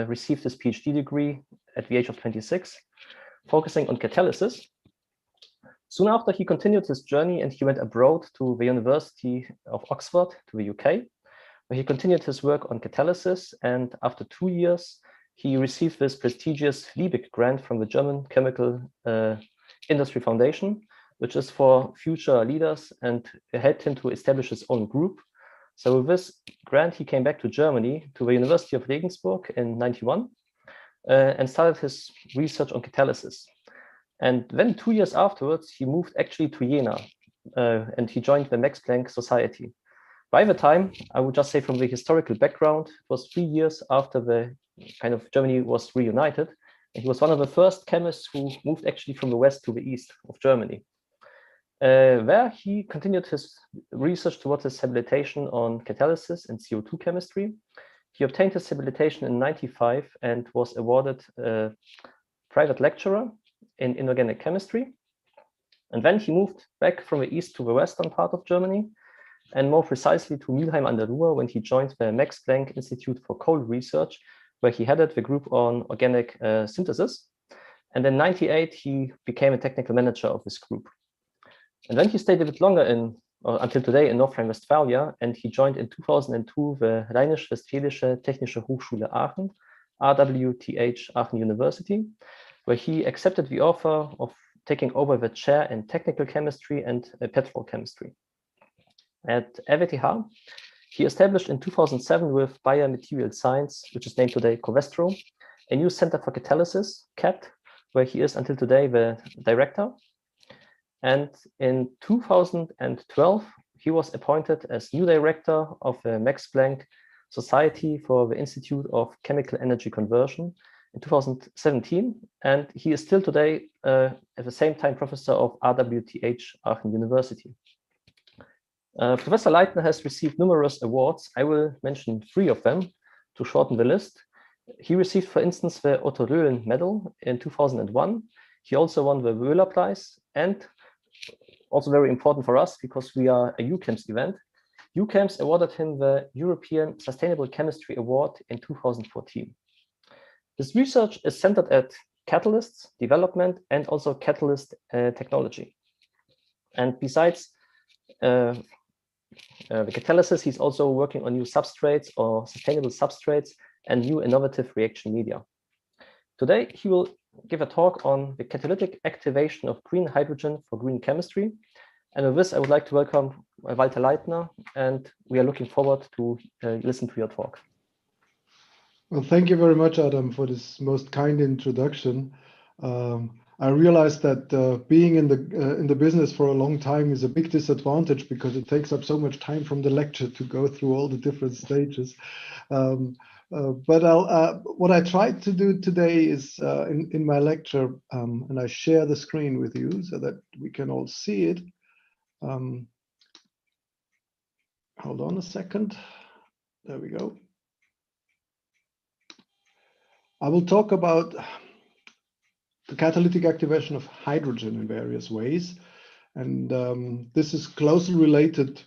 received his PhD degree at the age of 26, focusing on catalysis. Soon after, he continued his journey and he went abroad to the University of Oxford, to the UK, where he continued his work on catalysis. And after 2 years, he received this prestigious Liebig grant from the German Chemical Industry Foundation, which is for future leaders, and helped him to establish his own group. So with this grant, he came back to Germany, to the University of Regensburg in 91, and started his research on catalysis. And then 2 years afterwards, he moved actually to Jena, and he joined the Max Planck Society. By the time, I would just say from the historical background, it was 3 years after the kind of Germany was reunited. And he was one of the first chemists who moved actually from the west to the east of Germany. There he continued his research towards his habilitation on catalysis and CO2 chemistry. He obtained his habilitation in 95 and was awarded a private lecturer in inorganic chemistry. And then he moved back from the east to the western part of Germany, and more precisely to Mülheim an der Ruhr, when he joined the Max Planck Institute for Coal Research, where he headed the group on organic synthesis. And in 98, he became a technical manager of this group. And then he stayed a bit longer until today in North Rhine-Westphalia, and he joined in 2002 the Rheinisch-Westfälische Technische Hochschule Aachen, RWTH Aachen University, where he accepted the offer of taking over the chair in technical chemistry and petrochemistry. At RWTH, he established in 2007 with Biomaterial Science, which is named today Covestro, a new center for catalysis, CAT, where he is until today the director. And in 2012, he was appointed as new director of the Max Planck Society for the Institute of Chemical Energy Conversion in 2017. And he is still today, at the same time, professor of RWTH Aachen University. Professor Leitner has received numerous awards. I will mention 3 of them to shorten the list. He received, for instance, the Otto Röhlen Medal in 2001. He also won the Wöhler Prize, and also very important for us because we are a UChemS event, UChemS awarded him the European Sustainable Chemistry Award in 2014. His research is centered at catalysts development and also catalyst technology. And besides the catalysis, he's also working on new substrates or sustainable substrates and new innovative reaction media. Today, he will give a talk on the catalytic activation of green hydrogen for green chemistry. And with this, I would like to welcome Walter Leitner, and we are looking forward to listen to your talk. Well, thank you very much, Adam, for this most kind introduction. I realized that being in the business for a long time is a big disadvantage because it takes up so much time from the lecture to go through all the different stages. But what I tried to do today is in my lecture, and I share the screen with you so that we can all see it. Hold on a second. There we go. I will talk about the catalytic activation of hydrogen in various ways. And this is closely related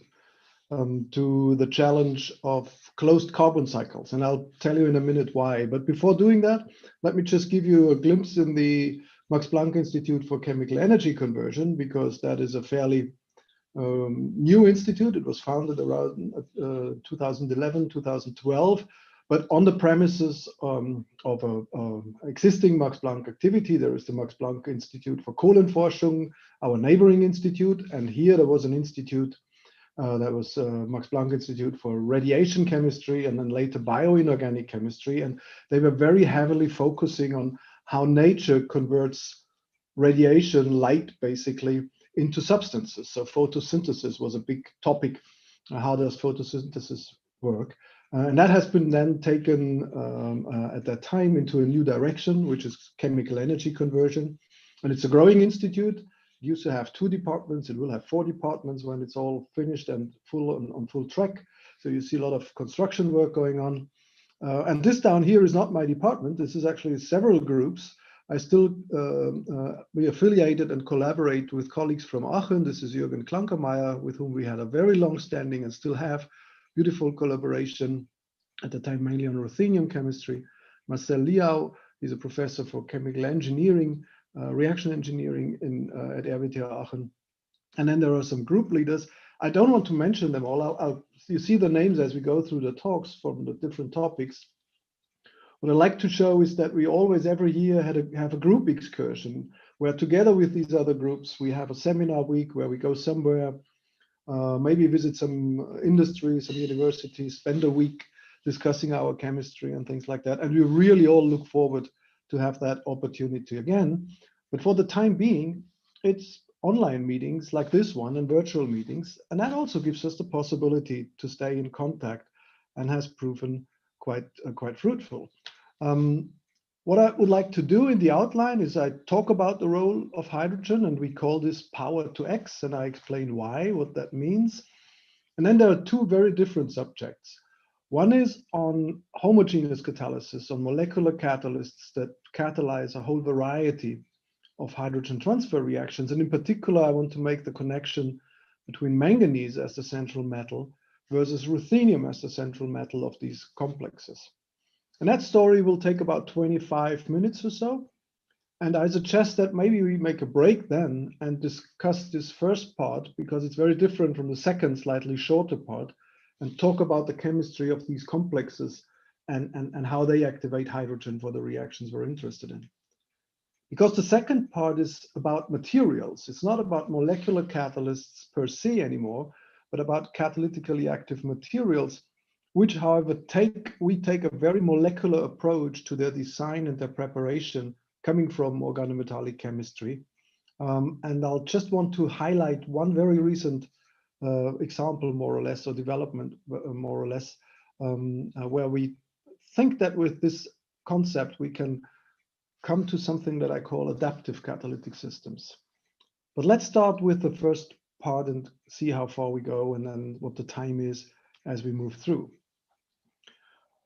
to the challenge of closed carbon cycles. And I'll tell you in a minute why. But before doing that, let me just give you a glimpse in the Max Planck Institute for Chemical Energy Conversion, because that is a fairly new institute. It was founded around 2011, 2012. But on the premises of existing Max Planck activity, there is the Max Planck Institute for Kohlenforschung, our neighboring institute. And here there was an institute that was Max Planck Institute for Radiation Chemistry, and then later Bioinorganic Chemistry. And they were very heavily focusing on how nature converts radiation, light basically, into substances. So photosynthesis was a big topic. How does photosynthesis work? And that has been then taken at that time into a new direction, which is chemical energy conversion. And it's a growing institute. It used to have 2 departments. It will have 4 departments when it's all finished and on full track. So you see a lot of construction work going on. And this down here is not my department. This is actually several groups. I still be affiliated and collaborate with colleagues from Aachen. This is Jürgen Klankermeier, with whom we had a very long standing and still have beautiful collaboration, at the time mainly on ruthenium chemistry. Marcel Liao, he's a professor for chemical engineering, reaction engineering at RWTH Aachen. And then there are some group leaders. I don't want to mention them all. You see the names as we go through the talks from the different topics. What I like to show is that we always, every year, have a group excursion where together with these other groups, we have a seminar week where we go somewhere, maybe visit some industry, some universities, spend a week discussing our chemistry and things like that. And we really all look forward to have that opportunity again. But for the time being, it's online meetings like this one and virtual meetings. And that also gives us the possibility to stay in contact and has proven quite fruitful. What I would like to do in the outline is I talk about the role of hydrogen, and we call this power to X, and I explain why, what that means. And then there are two very different subjects. One is on homogeneous catalysis, on molecular catalysts that catalyze a whole variety of hydrogen transfer reactions. And in particular, I want to make the connection between manganese as the central metal versus ruthenium as the central metal of these complexes. And that story will take about 25 minutes or so. And I suggest that maybe we make a break then and discuss this first part, because it's very different from the second, slightly shorter part, and talk about the chemistry of these complexes and how they activate hydrogen for the reactions we're interested in. Because the second part is about materials. It's not about molecular catalysts per se anymore, but about catalytically active materials, which, however, we take a very molecular approach to their design and their preparation coming from organometallic chemistry. And I'll just want to highlight one very recent example, more or less, or development, more or less, where we think that with this concept, we can come to something that I call adaptive catalytic systems. But let's start with the first part and see how far we go, and then what the time is as we move through.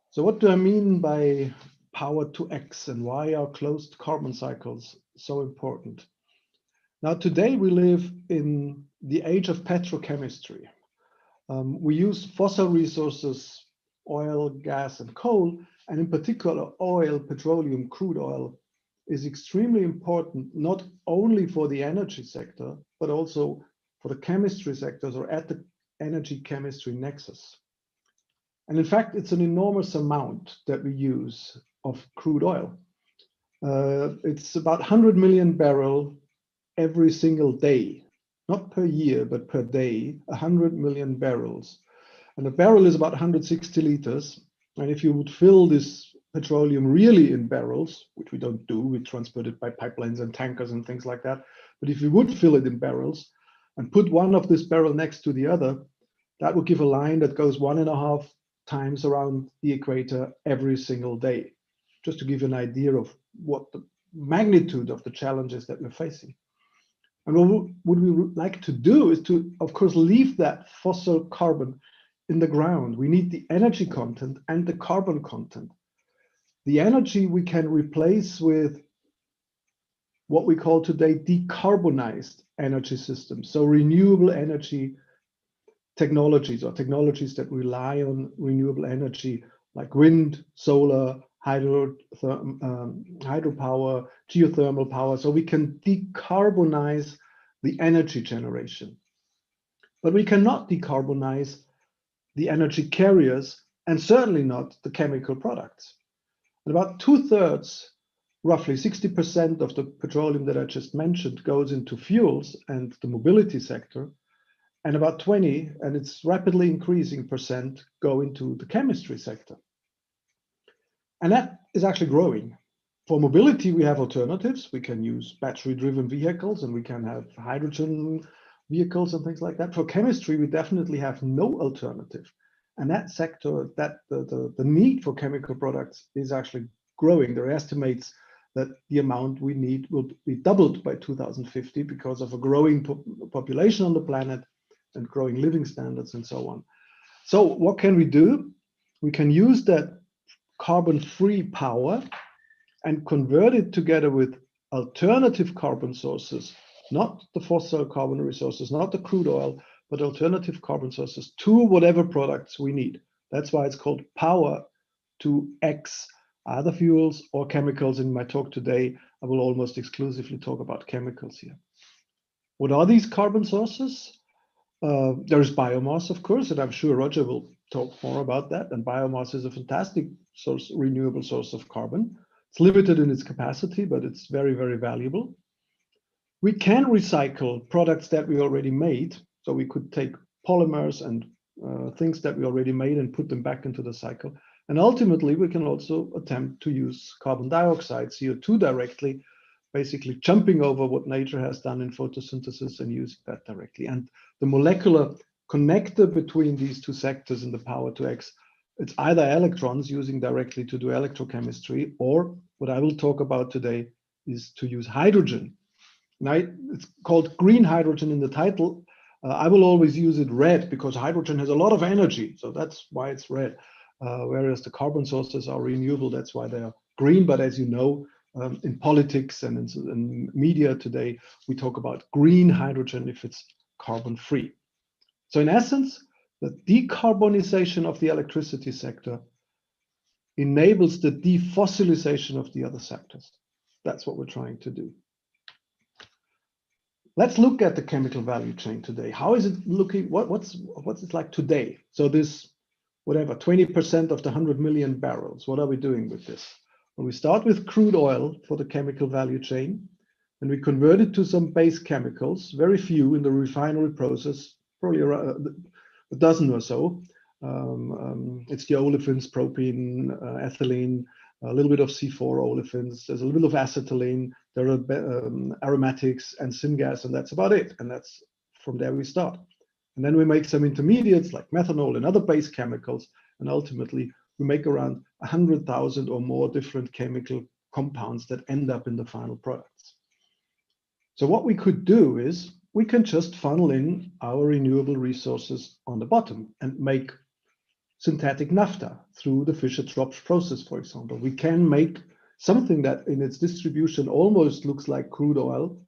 So what do I mean by power to X, and why are closed carbon cycles so important? Now, today we live in the age of petrochemistry. We use fossil resources, oil, gas, and coal, and in particular, oil, petroleum, crude oil is extremely important, not only for the energy sector, but also for the chemistry sectors or at the energy chemistry nexus. And in fact, it's an enormous amount that we use of crude oil. It's about 100 million barrels every single day, not per year, but per day, 100 million barrels. And a barrel is about 160 liters. And if you would fill this petroleum really in barrels, which we don't do, we transport it by pipelines and tankers and things like that. But if you would fill it in barrels and put one of this barrel next to the other, that would give a line that goes 1.5 times around the equator every single day, just to give you an idea of what the magnitude of the challenges that we're facing. And what we would like to do is to, of course, leave that fossil carbon in the ground. We need the energy content and the carbon content. The energy we can replace with what we call today decarbonized energy systems, so renewable energy technologies, or technologies that rely on renewable energy like wind, solar, hydropower, geothermal power, so we can decarbonize the energy generation. But we cannot decarbonize the energy carriers, and certainly not the chemical products. And about 2/3, roughly 60% of the petroleum that I just mentioned goes into fuels and the mobility sector, and about 20, and it's rapidly increasing percent, go into the chemistry sector. And that is actually growing. For mobility, we have alternatives. We can use battery-driven vehicles, and we can have hydrogen vehicles and things like that. For chemistry, we definitely have no alternative. And that sector, the need for chemical products is actually growing. There are estimates that the amount we need will be doubled by 2050 because of a growing population on the planet and growing living standards and so on. So what can we do? We can use that carbon-free power and convert it together with alternative carbon sources, not the fossil carbon resources, not the crude oil, but alternative carbon sources to whatever products we need. That's why it's called power to X, either fuels or chemicals. In my talk today, I will almost exclusively talk about chemicals here. What are these carbon sources? There is biomass, of course, and I'm sure Roger will talk more about that. And biomass is a fantastic source, renewable source of carbon. It's limited in its capacity, but it's very, very valuable. We can recycle products that we already made. So we could take polymers and things that we already made and put them back into the cycle. And ultimately, we can also attempt to use carbon dioxide, CO2 directly, basically jumping over what nature has done in photosynthesis and using that directly. And the molecular connector between these two sectors in the power to X, it's either electrons using directly to do electrochemistry, or what I will talk about today is to use hydrogen. Now, it's called green hydrogen in the title. I will always use it red because hydrogen has a lot of energy. So that's why it's red. Whereas the carbon sources are renewable, that's why they are green. But as you know, in politics and in media today, we talk about green hydrogen if it's carbon free. So in essence, the decarbonization of the electricity sector enables the defossilization of the other sectors. That's what we're trying to do. Let's look at the chemical value chain today. How is it looking? What's it like today? So this, whatever, 20% of the 100 million barrels, what are we doing with this? Well, we start with crude oil for the chemical value chain, and we convert it to some base chemicals, very few in the refinery process, probably around a dozen or so. It's the olefins, propene, ethylene, a little bit of C4 olefins, there's a little bit of acetylene, there are aromatics and syngas, and that's about it. And that's from there we start. And then we make some intermediates like methanol and other base chemicals, and ultimately we make around 100,000 or more different chemical compounds that end up in the final products. So what we could do is we can just funnel in our renewable resources on the bottom and make synthetic naphtha through the Fischer-Tropsch process, for example. We can make something that in its distribution almost looks like crude oil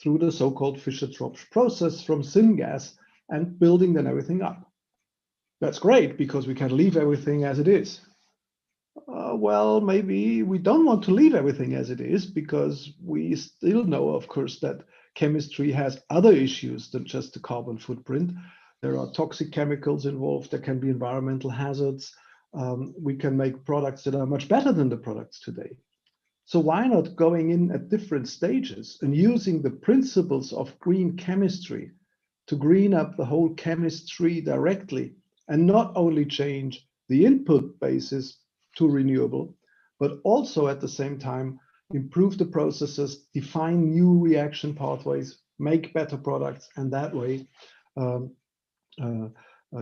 through the so-called Fischer-Tropsch process from syngas and building then everything up. That's great because we can leave everything as it is. Well, maybe we don't want to leave everything as it is because we still know, of course, that chemistry has other issues than just the carbon footprint. There are toxic chemicals involved. There can be environmental hazards. We can make products that are much better than the products today. So why not going in at different stages and using the principles of green chemistry to green up the whole chemistry directly and not only change the input basis to renewable, but also at the same time improve the processes, define new reaction pathways, make better products, and that way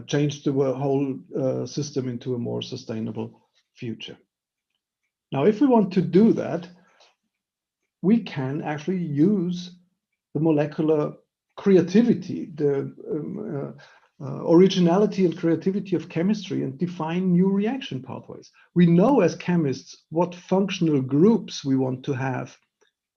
change the whole system into a more sustainable future. Now, if we want to do that, we can actually use the molecular creativity, the originality and creativity of chemistry and define new reaction pathways. We know as chemists what functional groups we want to have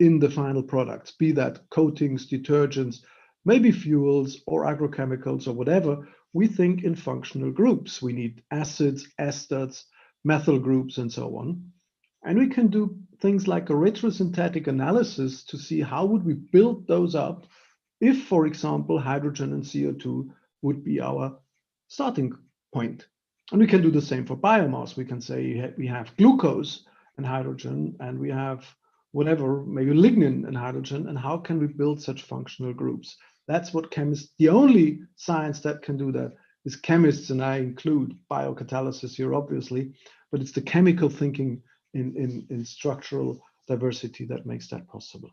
in the final products, be that coatings, detergents, maybe fuels or agrochemicals or whatever. We think in functional groups. We need acids, esters, methyl groups, and so on. And we can do things like a retrosynthetic analysis to see how would we build those up if, for example, hydrogen and CO2 would be our starting point. And we can do the same for biomass. We can say we have glucose and hydrogen, and we have whatever, maybe lignin and hydrogen, and how can we build such functional groups? That's what chemists, the only science that can do that is chemists, and I include biocatalysis here, obviously, but it's the chemical thinking in structural diversity that makes that possible.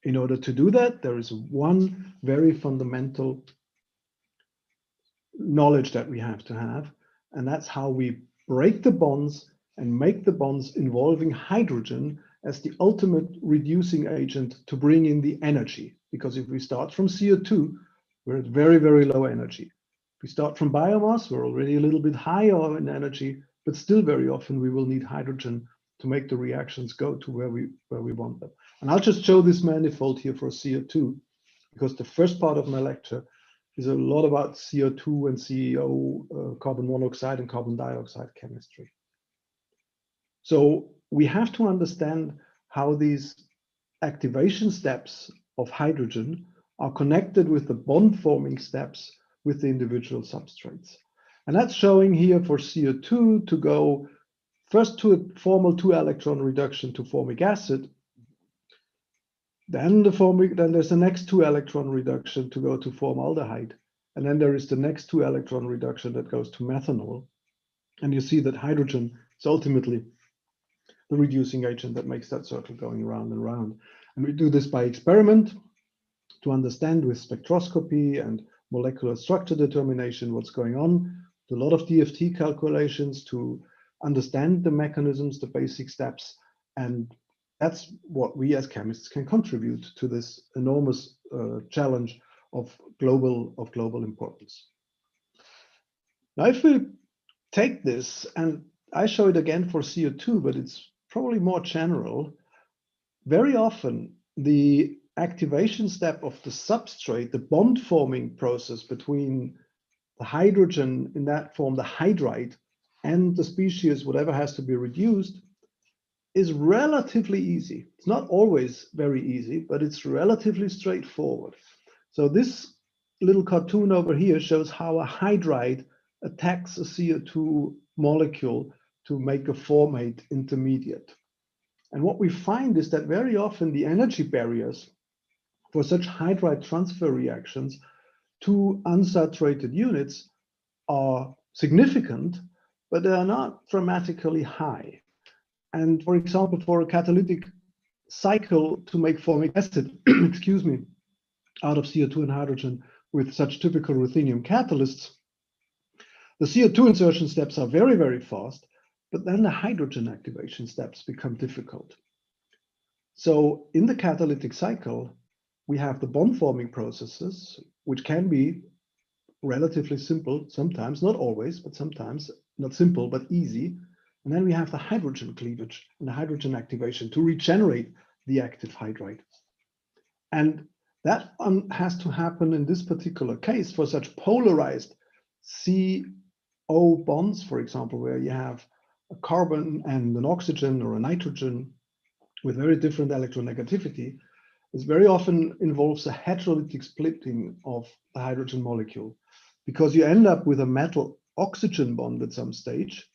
In order to do that, there is one very fundamental knowledge that we have to have, and that's how we break the bonds and make the bonds involving hydrogen as the ultimate reducing agent to bring in the energy. Because if we start from CO2, we're at very, very low energy. If we start from biomass, we're already a little bit higher in energy, but still very often we will need hydrogen to make the reactions go to where we want them. And I'll just show this manifold here for CO2, because the first part of my lecture is a lot about CO2 and CEO, carbon monoxide and carbon dioxide chemistry. So we have to understand how these activation steps of hydrogen are connected with the bond forming steps with the individual substrates. And that's showing here for CO2 to go first to a formal 2-electron reduction to formic acid, then there's the next 2-electron reduction to go to formaldehyde, and then there is the next 2-electron reduction that goes to methanol. And you see that hydrogen is ultimately the reducing agent that makes that circle going around and around. And we do this by experiment to understand with spectroscopy and molecular structure determination what's going on. Do a lot of DFT calculations to understand the mechanisms, the basic steps, and that's what we as chemists can contribute to this enormous challenge of global importance. Now, if we take this, and I show it again for CO2, but it's probably more general, very often the activation step of the substrate, the bond forming process between the hydrogen in that form, the hydride, and the species, whatever has to be reduced, is relatively easy. It's not always very easy, but it's relatively straightforward. So this little cartoon over here shows how a hydride attacks a CO2 molecule to make a formate intermediate. And what we find is that very often the energy barriers for such hydride transfer reactions to unsaturated units are significant, but they are not dramatically high. And for example, for a catalytic cycle to make formic acid, excuse me, out of CO2 and hydrogen with such typical ruthenium catalysts, the CO2 insertion steps are very, very fast, but then the hydrogen activation steps become difficult. So in the catalytic cycle, we have the bond forming processes, which can be relatively simple, sometimes, not always, but sometimes, not simple, but easy. And then we have the hydrogen cleavage and the hydrogen activation to regenerate the active hydride. And that has to happen in this particular case for such polarized CO bonds, for example, where you have a carbon and an oxygen or a nitrogen with very different electronegativity. This very often involves a heterolytic splitting of the hydrogen molecule, because you end up with a metal oxygen bond at some stage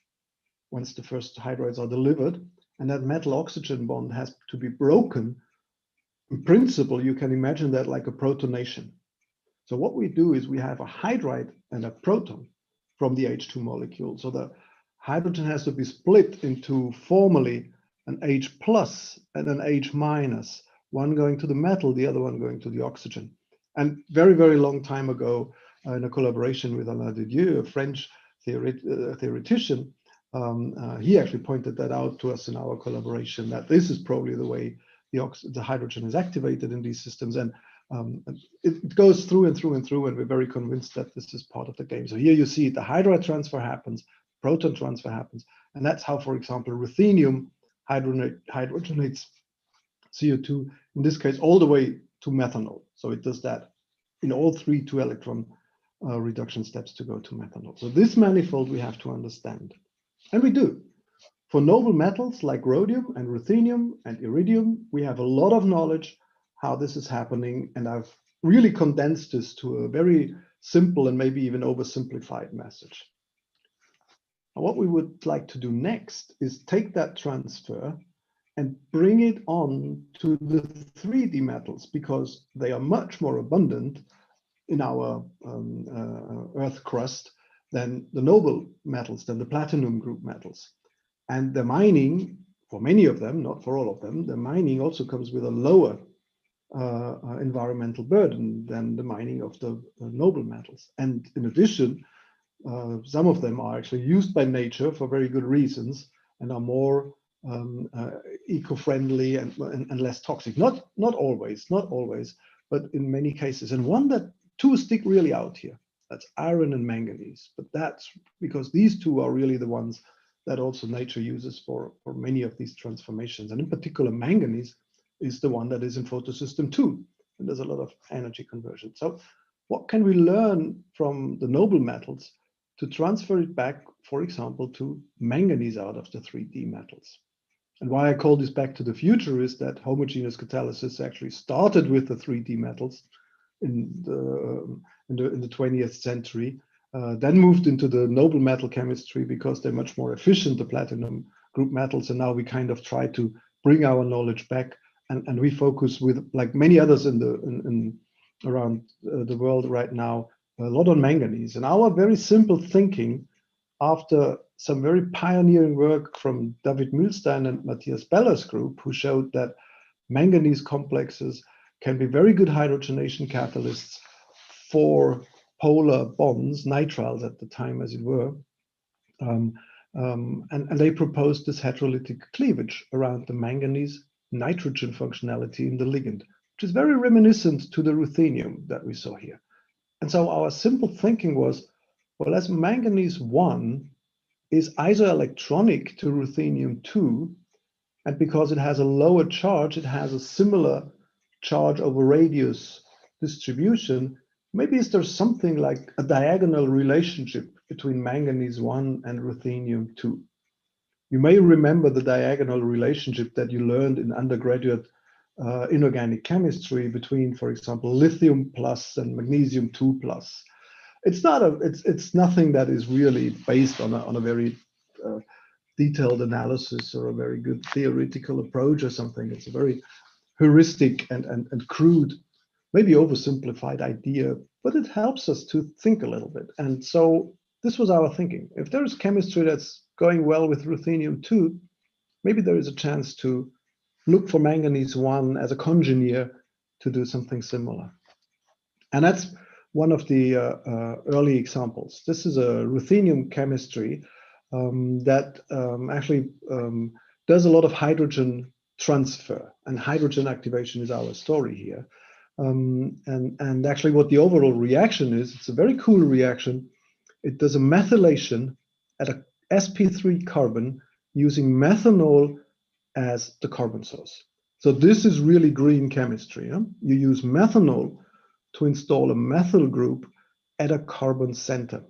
once the first hydrides are delivered, and that metal oxygen bond has to be broken. In principle, you can imagine that like a protonation. So what we do is we have a hydride and a proton from the H2 molecule. So the hydrogen has to be split into formally an H plus and an H minus, one going to the metal, the other one going to the oxygen. And very, very long time ago, in a collaboration with Alain Didieu, a French theoretician, he actually pointed that out to us in our collaboration, that this is probably the way the hydrogen is activated in these systems. And it goes through and through and through, and we're very convinced that this is part of the game. So here you see the hydride transfer happens, proton transfer happens, and that's how, for example, ruthenium hydrogenates CO2, in this case, all the way to methanol. So it does that in all 3 2-electron reduction steps to go to methanol. So this manifold we have to understand. And we do. For noble metals like rhodium and ruthenium and iridium, we have a lot of knowledge how this is happening, and I've really condensed this to a very simple and maybe even oversimplified message. Now, what we would like to do next is take that transfer and bring it on to the 3D metals, because they are much more abundant in our Earth crust than the noble metals, than the platinum group metals. And the mining, for many of them, not for all of them, the mining also comes with a lower environmental burden than the mining of the noble metals. And in addition, some of them are actually used by nature for very good reasons and are more eco-friendly and less toxic. Not always, but in many cases. And one that two stick really out here. That's iron and manganese. But that's because these two are really the ones that also nature uses for many of these transformations. And in particular, manganese is the one that is in photosystem 2. And there's a lot of energy conversion. So what can we learn from the noble metals to transfer it back, for example, to manganese out of the 3D metals. And why I call this back to the future is that homogeneous catalysis actually started with the 3D metals in the 20th century, then moved into the noble metal chemistry because they're much more efficient, the platinum group metals, and now we kind of try to bring our knowledge back, and we focus with, like many others around the world right now, a lot on manganese. And our very simple thinking, after some very pioneering work from David Mühlstein and Matthias Beller's group, who showed that manganese complexes can be very good hydrogenation catalysts for polar bonds, nitriles at the time as it were, and they proposed this heterolytic cleavage around the manganese nitrogen functionality in the ligand, which is very reminiscent to the ruthenium that we saw here. And so our simple thinking was, well, as manganese 1 is isoelectronic to ruthenium 2, and because it has a lower charge, it has a similar charge over radius distribution, maybe is there something like a diagonal relationship between manganese 1 and ruthenium 2? You may remember the diagonal relationship that you learned in undergraduate inorganic chemistry between, for example, lithium plus and magnesium 2 plus. It's nothing that is really based on a very detailed analysis or a very good theoretical approach or something. It's a very heuristic and crude, maybe oversimplified idea, but it helps us to think a little bit. And so this was our thinking. If there is chemistry that's going well with ruthenium 2, maybe there is a chance to look for manganese 1 as a congener to do something similar. And that's one of the early examples. This is a ruthenium chemistry that actually does a lot of hydrogen transfer, and hydrogen activation is our story here. And actually what the overall reaction is, it's a very cool reaction. It does a methylation at a sp3 carbon using methanol as the carbon source. So this is really green chemistry. Huh? You use methanol to install a methyl group at a carbon center.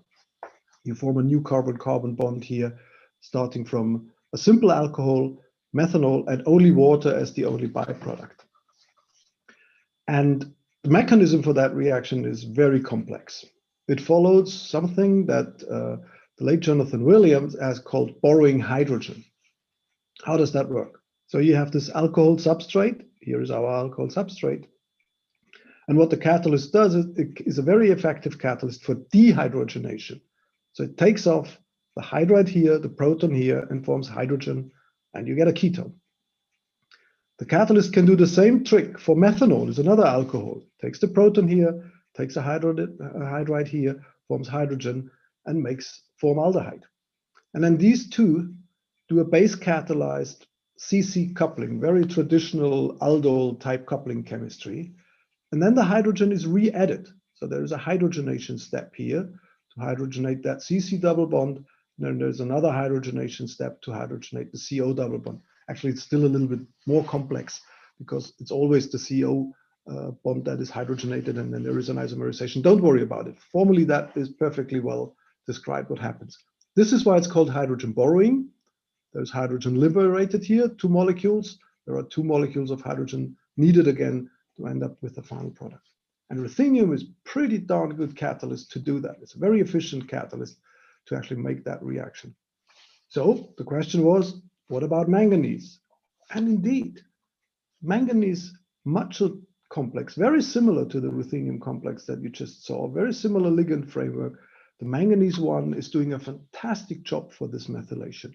You form a new carbon-carbon bond here, starting from a simple alcohol, methanol, and only water as the only byproduct. And the mechanism for that reaction is very complex. It follows something that the late Jonathan Williams has called borrowing hydrogen. How does that work? So you have this alcohol substrate. Here is our alcohol substrate. And what the catalyst does is it is a very effective catalyst for dehydrogenation. So it takes off the hydride here, the proton here, and forms hydrogen, and you get a ketone. The catalyst can do the same trick for methanol. It's another alcohol. Takes the proton here, takes a hydride here, forms hydrogen, and makes formaldehyde. And then these two do a base catalyzed CC coupling, very traditional aldol type coupling chemistry. And then the hydrogen is re-added. So there is a hydrogenation step here to hydrogenate that CC double bond. And then there's another hydrogenation step to hydrogenate the CO double bond. Actually, it's still a little bit more complex because it's always the CO bond that is hydrogenated, and then there is an isomerization. Don't worry about it. Formally, that is perfectly well described what happens. This is why it's called hydrogen borrowing. There's hydrogen liberated here, 2 molecules. There are 2 molecules of hydrogen needed again to end up with the final product. And ruthenium is pretty darn good catalyst to do that. It's a very efficient catalyst to actually make that reaction. So the question was, what about manganese? And indeed, manganese much complex, very similar to the ruthenium complex that you just saw, very similar ligand framework. The manganese one is doing a fantastic job for this methylation.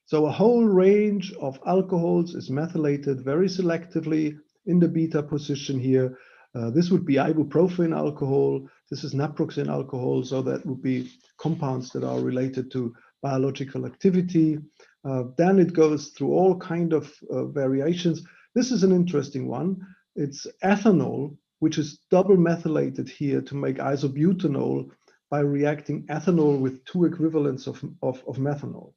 So a whole range of alcohols is methylated very selectively in the beta position here. This would be ibuprofen alcohol. This is naproxen alcohol. So that would be compounds that are related to biological activity. Then it goes through all kind of variations. This is an interesting one. It's ethanol, which is double methylated here to make isobutanol by reacting ethanol with 2 equivalents of methanol.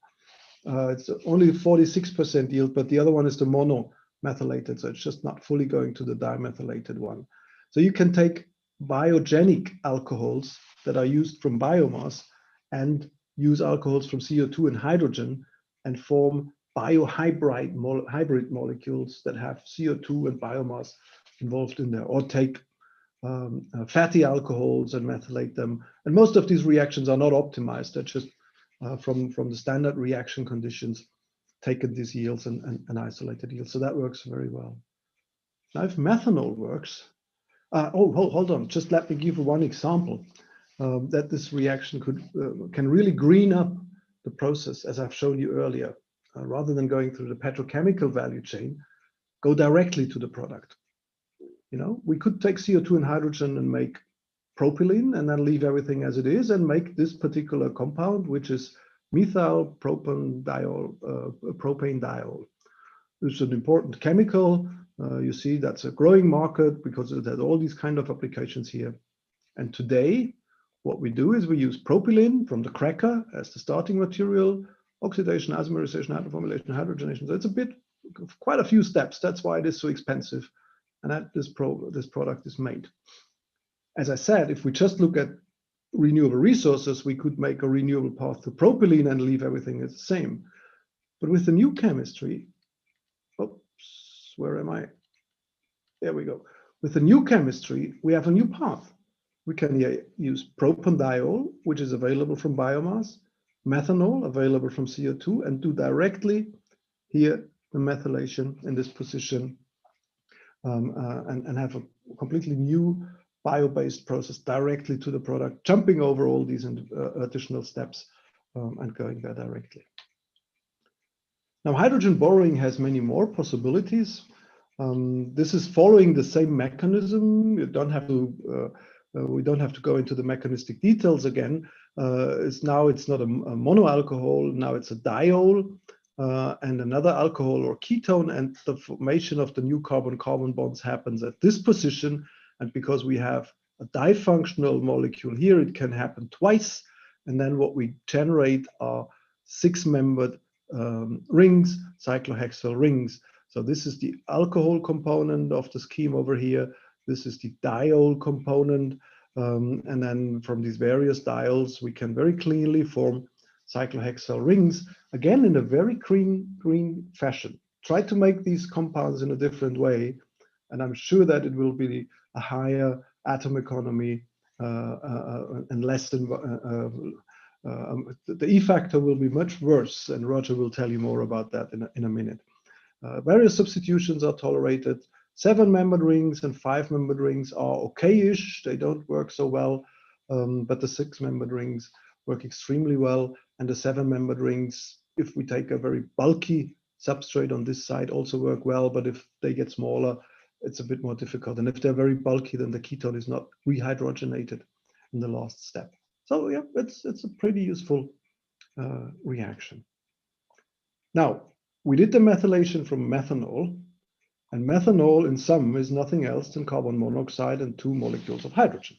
It's only 46% yield, but the other one is the monomethylated, so it's just not fully going to the dimethylated one. So you can take biogenic alcohols that are used from biomass and use alcohols from CO2 and hydrogen and form hybrid molecules that have CO2 and biomass involved in there, or take fatty alcohols and methylate them. And most of these reactions are not optimized. They're just from the standard reaction conditions, taken these yields and isolated yields. So that works very well. Now, if methanol works, hold on, just let me give you one example that this reaction can really green up the process, as I've shown you earlier. Rather than going through the petrochemical value chain, go directly to the product. You know, we could take CO2 and hydrogen and make propylene and then leave everything as it is and make this particular compound, which is methyl propane diol. It's an important chemical. You see that's a growing market because it has all these kind of applications here. And today, what we do is we use propylene from the cracker as the starting material, oxidation, isomerization, hydroformylation, hydrogenation. So it's quite a few steps. That's why it is so expensive. And that this product is made. As I said, if we just look at renewable resources, we could make a renewable path to propylene and leave everything as the same. But with the new chemistry, oops, where am I? There we go. With the new chemistry, we have a new path. We can use propane diol, which is available from biomass, methanol available from CO2, and do directly here the methylation in this position and have a completely new bio-based process directly to the product, jumping over all these additional steps and going there directly. Now, hydrogen borrowing has many more possibilities. This is following the same mechanism. You don't have to. We don't have to go into the mechanistic details again. It's not a monoalcohol. Now it's a diol and another alcohol or ketone, and the formation of the new carbon-carbon bonds happens at this position. And because we have a difunctional molecule here, it can happen twice. And then what we generate are six-membered rings, cyclohexyl rings. So this is the alcohol component of the scheme over here. This is the diol component. And then from these various diols, we can very cleanly form cyclohexyl rings, again, in a very green fashion. Try to make these compounds in a different way, and I'm sure that it will be a higher atom economy and less than the E factor will be much worse, and Roger will tell you more about that in a minute. Various substitutions are tolerated. 7-membered rings and 5-membered rings are okay-ish. They don't work so well, but the 6-membered rings work extremely well. And the 7-membered rings, if we take a very bulky substrate on this side, also work well. But if they get smaller, it's a bit more difficult. And if they're very bulky, then the ketone is not rehydrogenated in the last step. So yeah, it's a pretty useful reaction. Now, we did the methylation from methanol. And methanol in sum is nothing else than carbon monoxide and 2 molecules of hydrogen.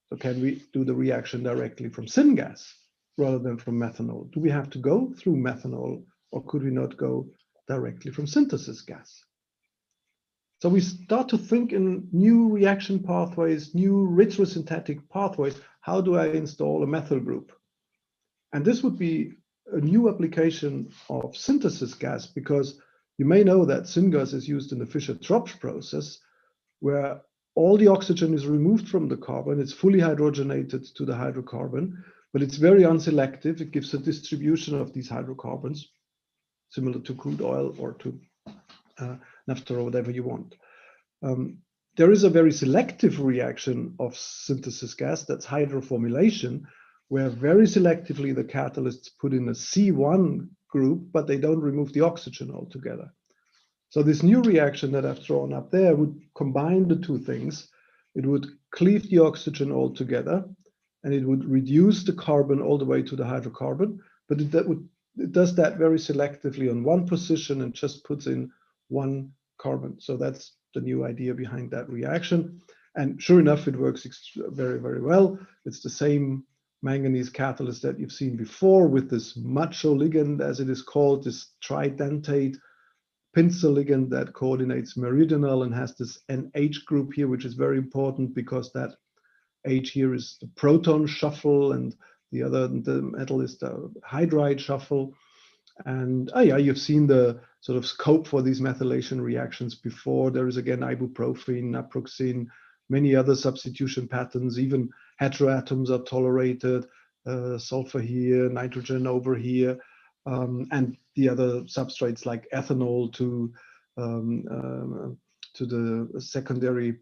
So can we do the reaction directly from syngas rather than from methanol? Do we have to go through methanol, or could we not go directly from synthesis gas? So we start to think in new reaction pathways, new retrosynthetic pathways. How do I install a methyl group? And this would be a new application of synthesis gas, because you may know that syngas is used in the Fischer-Tropsch process, where all the oxygen is removed from the carbon. It's fully hydrogenated to the hydrocarbon, but it's very unselective. It gives a distribution of these hydrocarbons, similar to crude oil or to naphtha or whatever you want. There is a very selective reaction of synthesis gas, that's hydroformylation, where very selectively the catalysts put in a C1 group, but they don't remove the oxygen altogether. So this new reaction that I've drawn up there would combine the two things. It would cleave the oxygen altogether, and it would reduce the carbon all the way to the hydrocarbon, but it does that very selectively on one position and just puts in one carbon. So that's the new idea behind that reaction. And sure enough, it works very, very well. It's the same manganese catalyst that you've seen before with this macho ligand, as it is called, this tridentate pincer ligand that coordinates meridional and has this NH group here, which is very important because that H here is the proton shuffle, and the metal is the hydride shuffle. And oh yeah, you've seen the sort of scope for these methylation reactions before. There is again ibuprofen, naproxen, many other substitution patterns. Even heteroatoms are tolerated, sulfur here, nitrogen over here, and the other substrates like ethanol to the secondary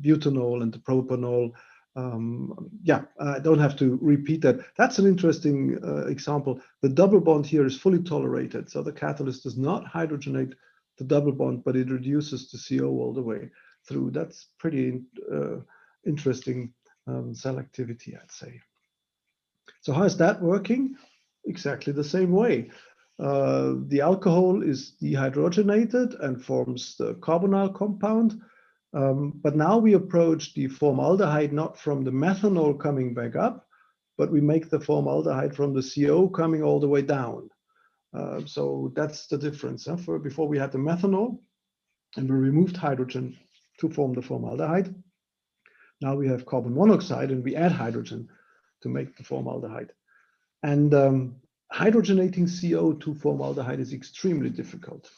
butanol and the propanol. Yeah, I don't have to repeat that. That's an interesting example. The double bond here is fully tolerated. So the catalyst does not hydrogenate the double bond, but it reduces the CO all the way through. That's pretty interesting selectivity, I'd say. So how is that working? Exactly the same way. The alcohol is dehydrogenated and forms the carbonyl compound. But now we approach the formaldehyde not from the methanol coming back up, but we make the formaldehyde from the CO coming all the way down. So that's the difference. Before we had the methanol and we removed hydrogen to form the formaldehyde. Now we have carbon monoxide and we add hydrogen to make the formaldehyde. And hydrogenating CO to formaldehyde is extremely difficult.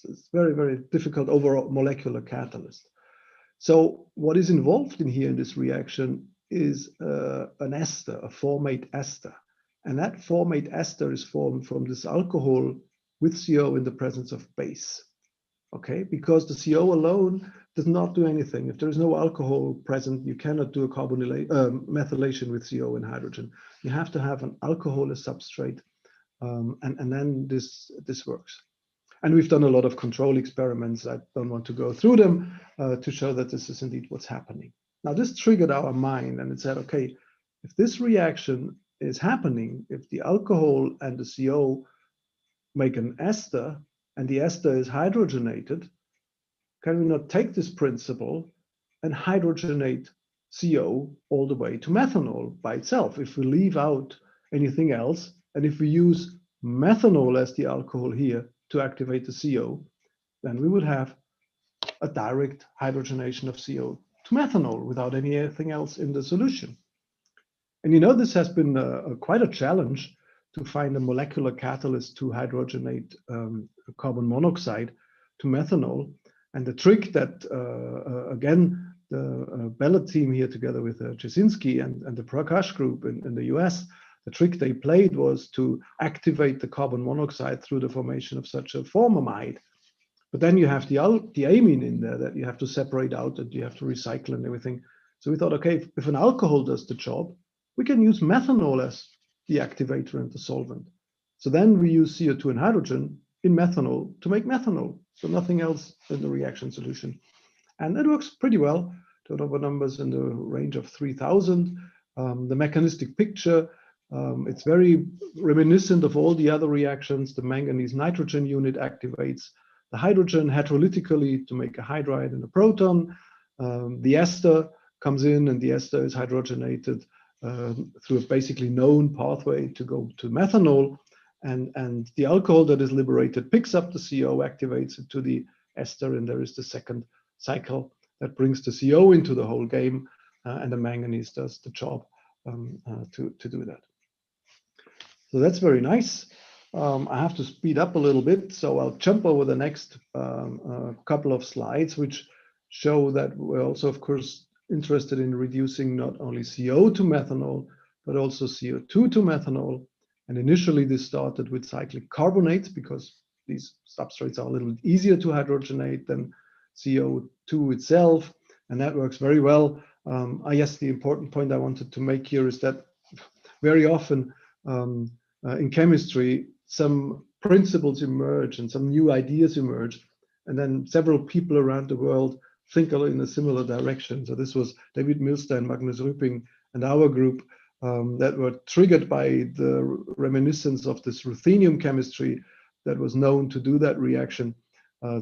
It's very, very difficult over a molecular catalyst. So what is involved in here in this reaction is an ester, a formate ester. And that formate ester is formed from this alcohol with CO in the presence of base. Okay, because the CO alone does not do anything. If there is no alcohol present, you cannot do a methylation with CO and hydrogen. You have to have an alcohol as substrate, and then this works. And we've done a lot of control experiments. I don't want to go through them to show that this is indeed what's happening. Now, this triggered our mind and it said, okay, if this reaction is happening, if the alcohol and the CO make an ester and the ester is hydrogenated, can we not take this principle and hydrogenate CO all the way to methanol by itself if we leave out anything else, and if we use methanol as the alcohol here to activate the CO, then we would have a direct hydrogenation of CO to methanol without anything else in the solution. And you know, this has been quite a challenge to find a molecular catalyst to hydrogenate carbon monoxide to methanol. And the trick that, again, the Bella team here together with Jasinski and the Prakash group in the US, the trick they played was to activate the carbon monoxide through the formation of such a formamide. But then you have the amine in there that you have to separate out, and you have to recycle and everything. So we thought, okay, if an alcohol does the job, we can use methanol as the activator and the solvent. So then we use CO2 and hydrogen in methanol to make methanol. So nothing else in the reaction solution. And it works pretty well. Turnover numbers in the range of 3,000. The mechanistic picture, it's very reminiscent of all the other reactions. The manganese nitrogen unit activates the hydrogen heterolytically to make a hydride and a proton. The ester comes in and the ester is hydrogenated through a basically known pathway to go to methanol. And the alcohol that is liberated picks up the CO, activates it to the ester, and there is the second cycle that brings the CO into the whole game, and the manganese does the job to do that. So that's very nice. I have to speed up a little bit, so I'll jump over the next couple of slides, which show that we're also, of course, interested in reducing not only CO to methanol, but also CO2 to methanol. And initially, this started with cyclic carbonates because these substrates are a little easier to hydrogenate than CO2 itself, and that works very well. I guess the important point I wanted to make here is that very often in chemistry, some principles emerge and some new ideas emerge, and then several people around the world think in a similar direction. So this was David Milstein, Magnus Rüpping, and our group that were triggered by the reminiscence of this ruthenium chemistry that was known to do that reaction,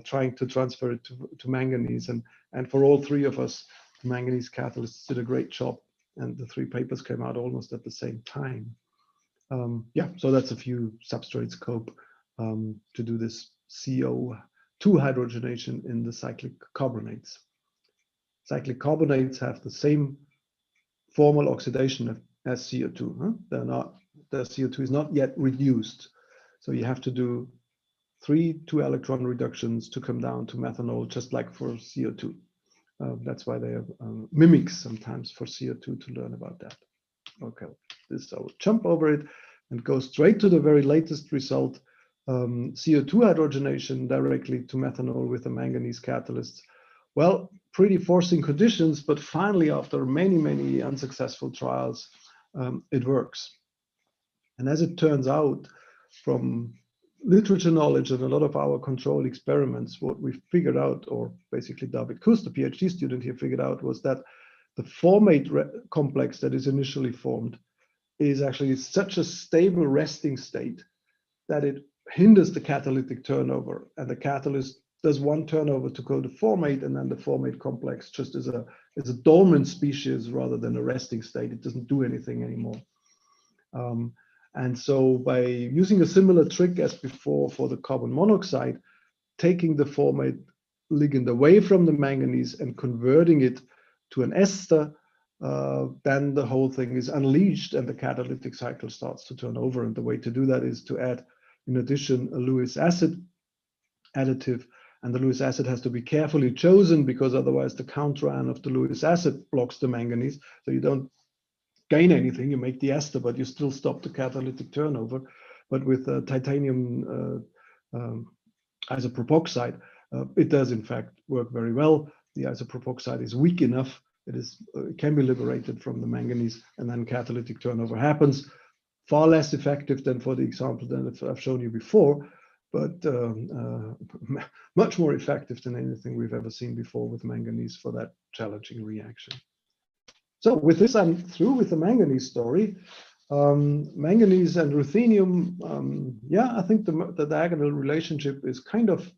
trying to transfer it to manganese. And for all three of us, the manganese catalysts did a great job, and the three papers came out almost at the same time. Yeah, so that's a few substrate scope to do this CO2 hydrogenation in the cyclic carbonates. Cyclic carbonates have the same formal oxidation as CO2. Huh? The CO2 is not yet reduced. So you have to do 3 2-electron reductions to come down to methanol, just like for CO2. That's why they have mimics sometimes for CO2 to learn about that. Okay, this I will jump over it and go straight to the very latest result, CO2 hydrogenation directly to methanol with the manganese catalysts. Well, pretty forcing conditions, but finally, after many, many unsuccessful trials, it works. And as it turns out, from literature knowledge and a lot of our controlled experiments, what we figured out, or basically David Kus, the PhD student here, figured out, was that the formate complex that is initially formed is actually such a stable resting state that it hinders the catalytic turnover, and the catalyst does one turnover to go to formate, and then the formate complex just is a dormant species rather than a resting state. It doesn't do anything anymore. And so by using a similar trick as before for the carbon monoxide, taking the formate ligand away from the manganese and converting it to an ester, then the whole thing is unleashed and the catalytic cycle starts to turn over. And the way to do that is to add, in addition, a Lewis acid additive. And the Lewis acid has to be carefully chosen, because otherwise the counteranion of the Lewis acid blocks the manganese. So you don't gain anything, you make the ester, but you still stop the catalytic turnover. But with titanium isopropoxide, it does in fact work very well. The isopropoxide is weak enough, it can be liberated from the manganese, and then catalytic turnover happens. Far less effective than for the example that I've shown you before, but much more effective than anything we've ever seen before with manganese for that challenging reaction. So with this, I'm through with the manganese story. Manganese and ruthenium, yeah, I think the diagonal relationship is kind of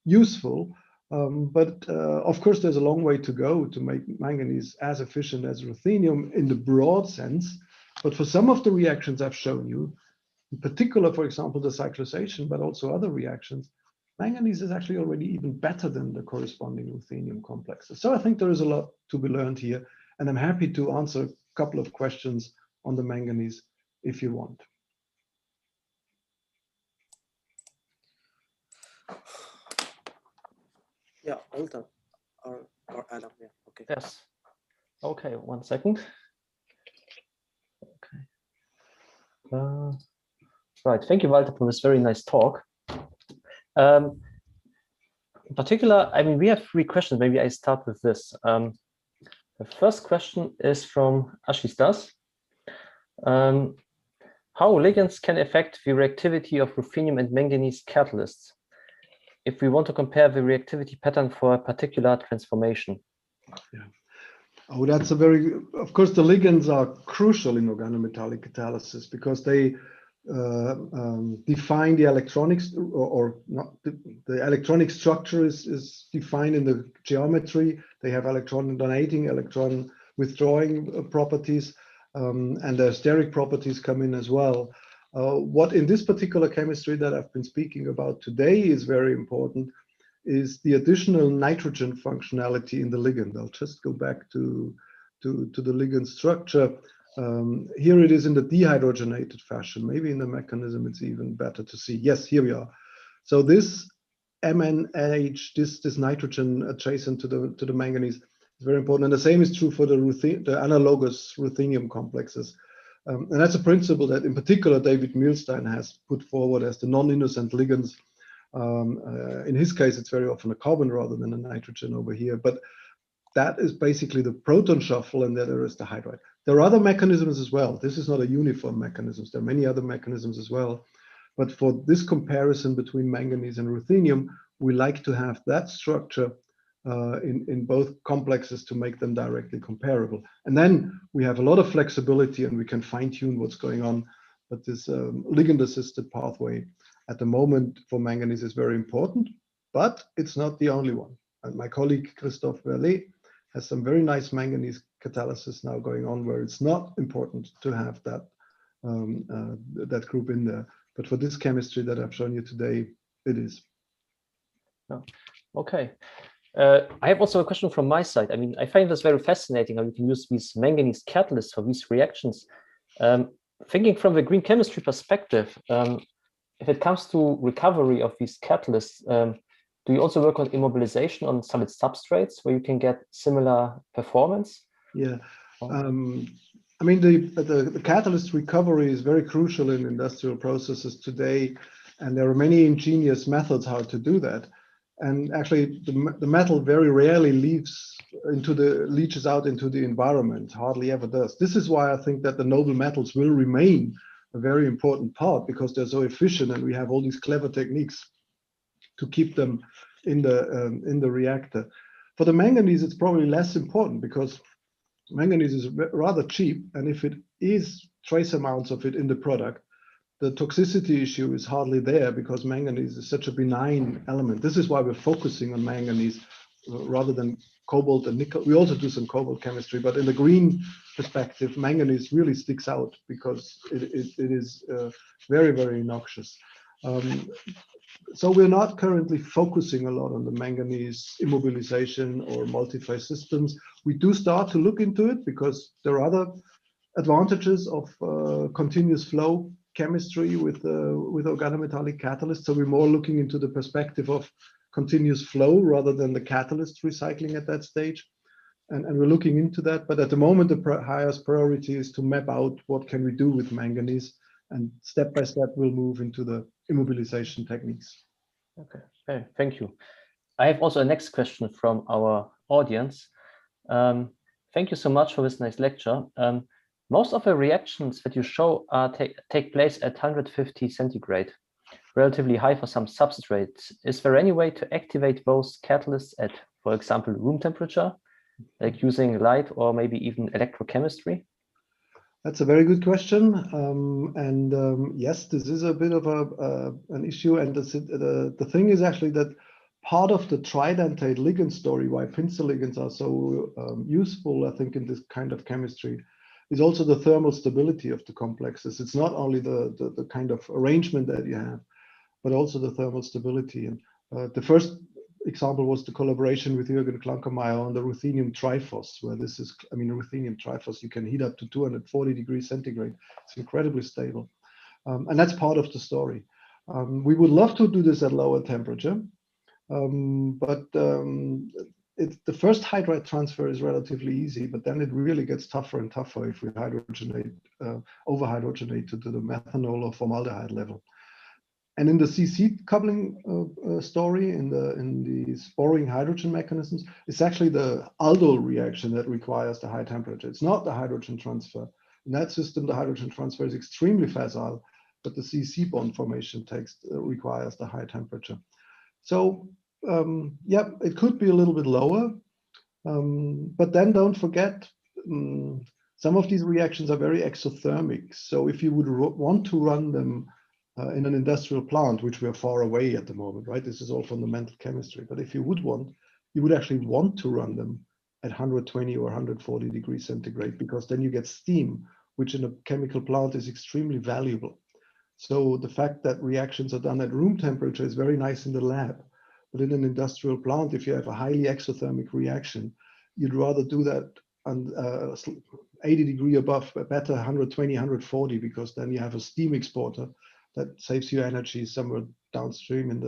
useful, but of course there's a long way to go to make manganese as efficient as ruthenium in the broad sense. But for some of the reactions I've shown you, in particular, for example, the cyclization, but also other reactions, manganese is actually already even better than the corresponding ruthenium complexes. So I think there is a lot to be learned here. And I'm happy to answer a couple of questions on the manganese if you want. Yeah, Alton or Adam, yeah, okay. Yes. Okay, 1 second. Okay. Right, thank you, Walter, for this very nice talk. In particular, I mean, we have 3 questions. Maybe I start with this. The first question is from Ashish Das. How ligands can affect the reactivity of ruthenium and manganese catalysts if we want to compare the reactivity pattern for a particular transformation? Yeah. Oh, that's a very, of course, the ligands are crucial in organometallic catalysis because they define the electronics, or not, the electronic structure is defined in the geometry. They have electron donating, electron withdrawing properties, and the steric properties come in as well. What in this particular chemistry that I've been speaking about today is very important is the additional nitrogen functionality in the ligand. I'll just go back to the ligand structure. Here it is in the dehydrogenated fashion. Maybe in the mechanism it's even better to see. Yes, here we are. So this MNH, this nitrogen adjacent to the manganese is very important. And the same is true for the analogous ruthenium complexes. And that's a principle that in particular David Milstein has put forward as the non-innocent ligands. In his case, it's very often a carbon rather than a nitrogen over here. But that is basically the proton shuffle, and then there is the hydride. There are other mechanisms as well. This is not a uniform mechanism. There are many other mechanisms as well. But for this comparison between manganese and ruthenium, we like to have that structure in both complexes to make them directly comparable. And then we have a lot of flexibility and we can fine tune what's going on. But this ligand-assisted pathway at the moment for manganese is very important, but it's not the only one. And my colleague Christophe Verlet has some very nice manganese catalysis now going on where it's not important to have that, that group in there. But for this chemistry that I've shown you today, it is. Oh, okay. I have also a question from my side. I mean, I find this very fascinating how you can use these manganese catalysts for these reactions. Thinking from the green chemistry perspective, if it comes to recovery of these catalysts, do you also work on immobilization on solid substrates where you can get similar performance? Yeah. I mean, the catalyst recovery is very crucial in industrial processes today, and there are many ingenious methods how to do that. And actually, the metal very rarely leaches out into the environment, hardly ever does. This is why I think that the noble metals will remain a very important part, because they're so efficient, and we have all these clever techniques to keep them in the reactor. For the manganese, it's probably less important because manganese is rather cheap, and if it is trace amounts of it in the product, the toxicity issue is hardly there because manganese is such a benign element. This is why we're focusing on manganese rather than cobalt and nickel. We also do some cobalt chemistry, but in the green perspective, manganese really sticks out because it is very, very noxious. So we're not currently focusing a lot on the manganese immobilization or multi-phase systems. We do start to look into it because there are other advantages of continuous flow chemistry with organometallic catalysts. So we're more looking into the perspective of continuous flow rather than the catalyst recycling at that stage. And we're looking into that. But at the moment, the highest priority is to map out what can we do with manganese. And step by step, we'll move into the immobilization techniques. Okay, thank you. I have also a next question from our audience. Thank you so much for this nice lecture. Most of the reactions that you show take place at 150 centigrade, relatively high for some substrates. Is there any way to activate those catalysts at, for example, room temperature, like using light or maybe even electrochemistry? That's a very good question. Yes, this is a bit of an issue. And the thing is actually that part of the tridentate ligand story, why pincer ligands are so useful, I think, in this kind of chemistry, is also the thermal stability of the complexes. It's not only the kind of arrangement that you have, but also the thermal stability. And the first example was the collaboration with Jürgen Klankermeier on the ruthenium trifos, where this is, I mean, ruthenium trifos, you can heat up to 240 degrees centigrade. It's incredibly stable. And that's part of the story. We would love to do this at lower temperature, but the first hydride transfer is relatively easy, but then it really gets tougher and tougher if we hydrogenate, over-hydrogenate to the methanol or formaldehyde level. And in the CC coupling story, in the sporing hydrogen mechanisms, it's actually the aldol reaction that requires the high temperature. It's not the hydrogen transfer. In that system, the hydrogen transfer is extremely facile, but the CC bond formation requires the high temperature. So yeah, it could be a little bit lower, but then don't forget, some of these reactions are very exothermic. So if you would want to run them in an industrial plant, which we are far away at the moment, right? This is all fundamental chemistry. But if you would actually want to run them at 120 or 140 degrees centigrade, because then you get steam, which in a chemical plant is extremely valuable. So the fact that reactions are done at room temperature is very nice in the lab. But in an industrial plant, if you have a highly exothermic reaction, you'd rather do that on 80 degree above, better 120, 140, because then you have a steam exporter that saves you energy somewhere downstream in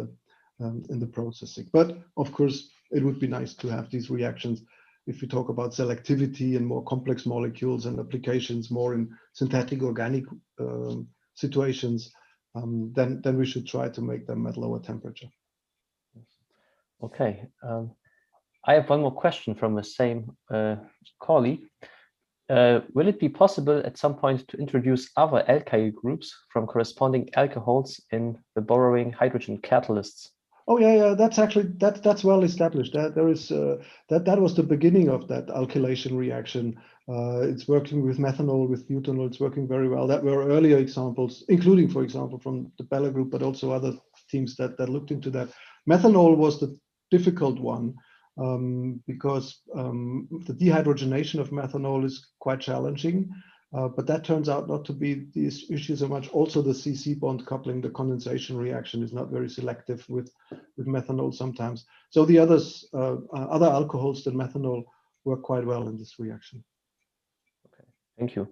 the processing. But of course, it would be nice to have these reactions if we talk about selectivity and more complex molecules and applications more in synthetic organic situations. Then we should try to make them at lower temperature. Okay, I have one more question from the same colleague. Will it be possible at some point to introduce other alkyl groups from corresponding alcohols in the borrowing hydrogen catalysts? Oh yeah, that's actually that's well established. There is that was the beginning of that alkylation reaction. It's working with methanol, with butanol. It's working very well. That were earlier examples, including, for example, from the Bella group, but also other teams that looked into that. Methanol was the difficult one because the dehydrogenation of methanol is quite challenging. But that turns out not to be the issue so much. Also, the CC bond coupling, the condensation reaction, is not very selective with methanol sometimes. So the others, other alcohols than methanol, work quite well in this reaction. Okay, thank you.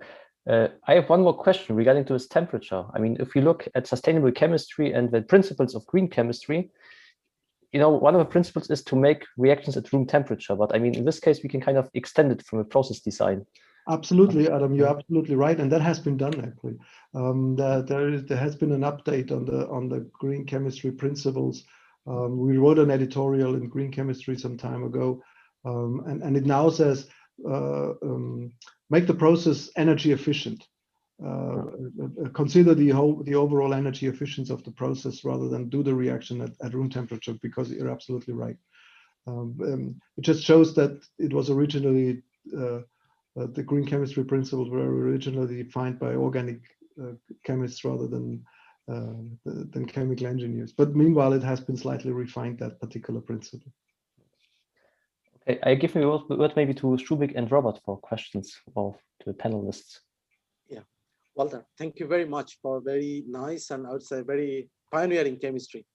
I have one more question regarding to this temperature. I mean, if we look at sustainable chemistry and the principles of green chemistry, you know, one of the principles is to make reactions at room temperature. But I mean, in this case, we can kind of extend it from a process design. Absolutely, Adam, you're absolutely right, and that has been done actually. There has been an update on the green chemistry principles. We wrote an editorial in Green Chemistry some time ago, and it now says make the process energy efficient. Consider the overall energy efficiency of the process rather than do the reaction at room temperature, because you're absolutely right. It just shows that it was originally the green chemistry principles were originally defined by organic chemists rather than chemical engineers. But meanwhile, it has been slightly refined, that particular principle. Okay, I give you a word maybe to Shubik and Robert for questions of the panelists. Yeah, Walter, thank you very much for very nice and I would say very pioneering chemistry.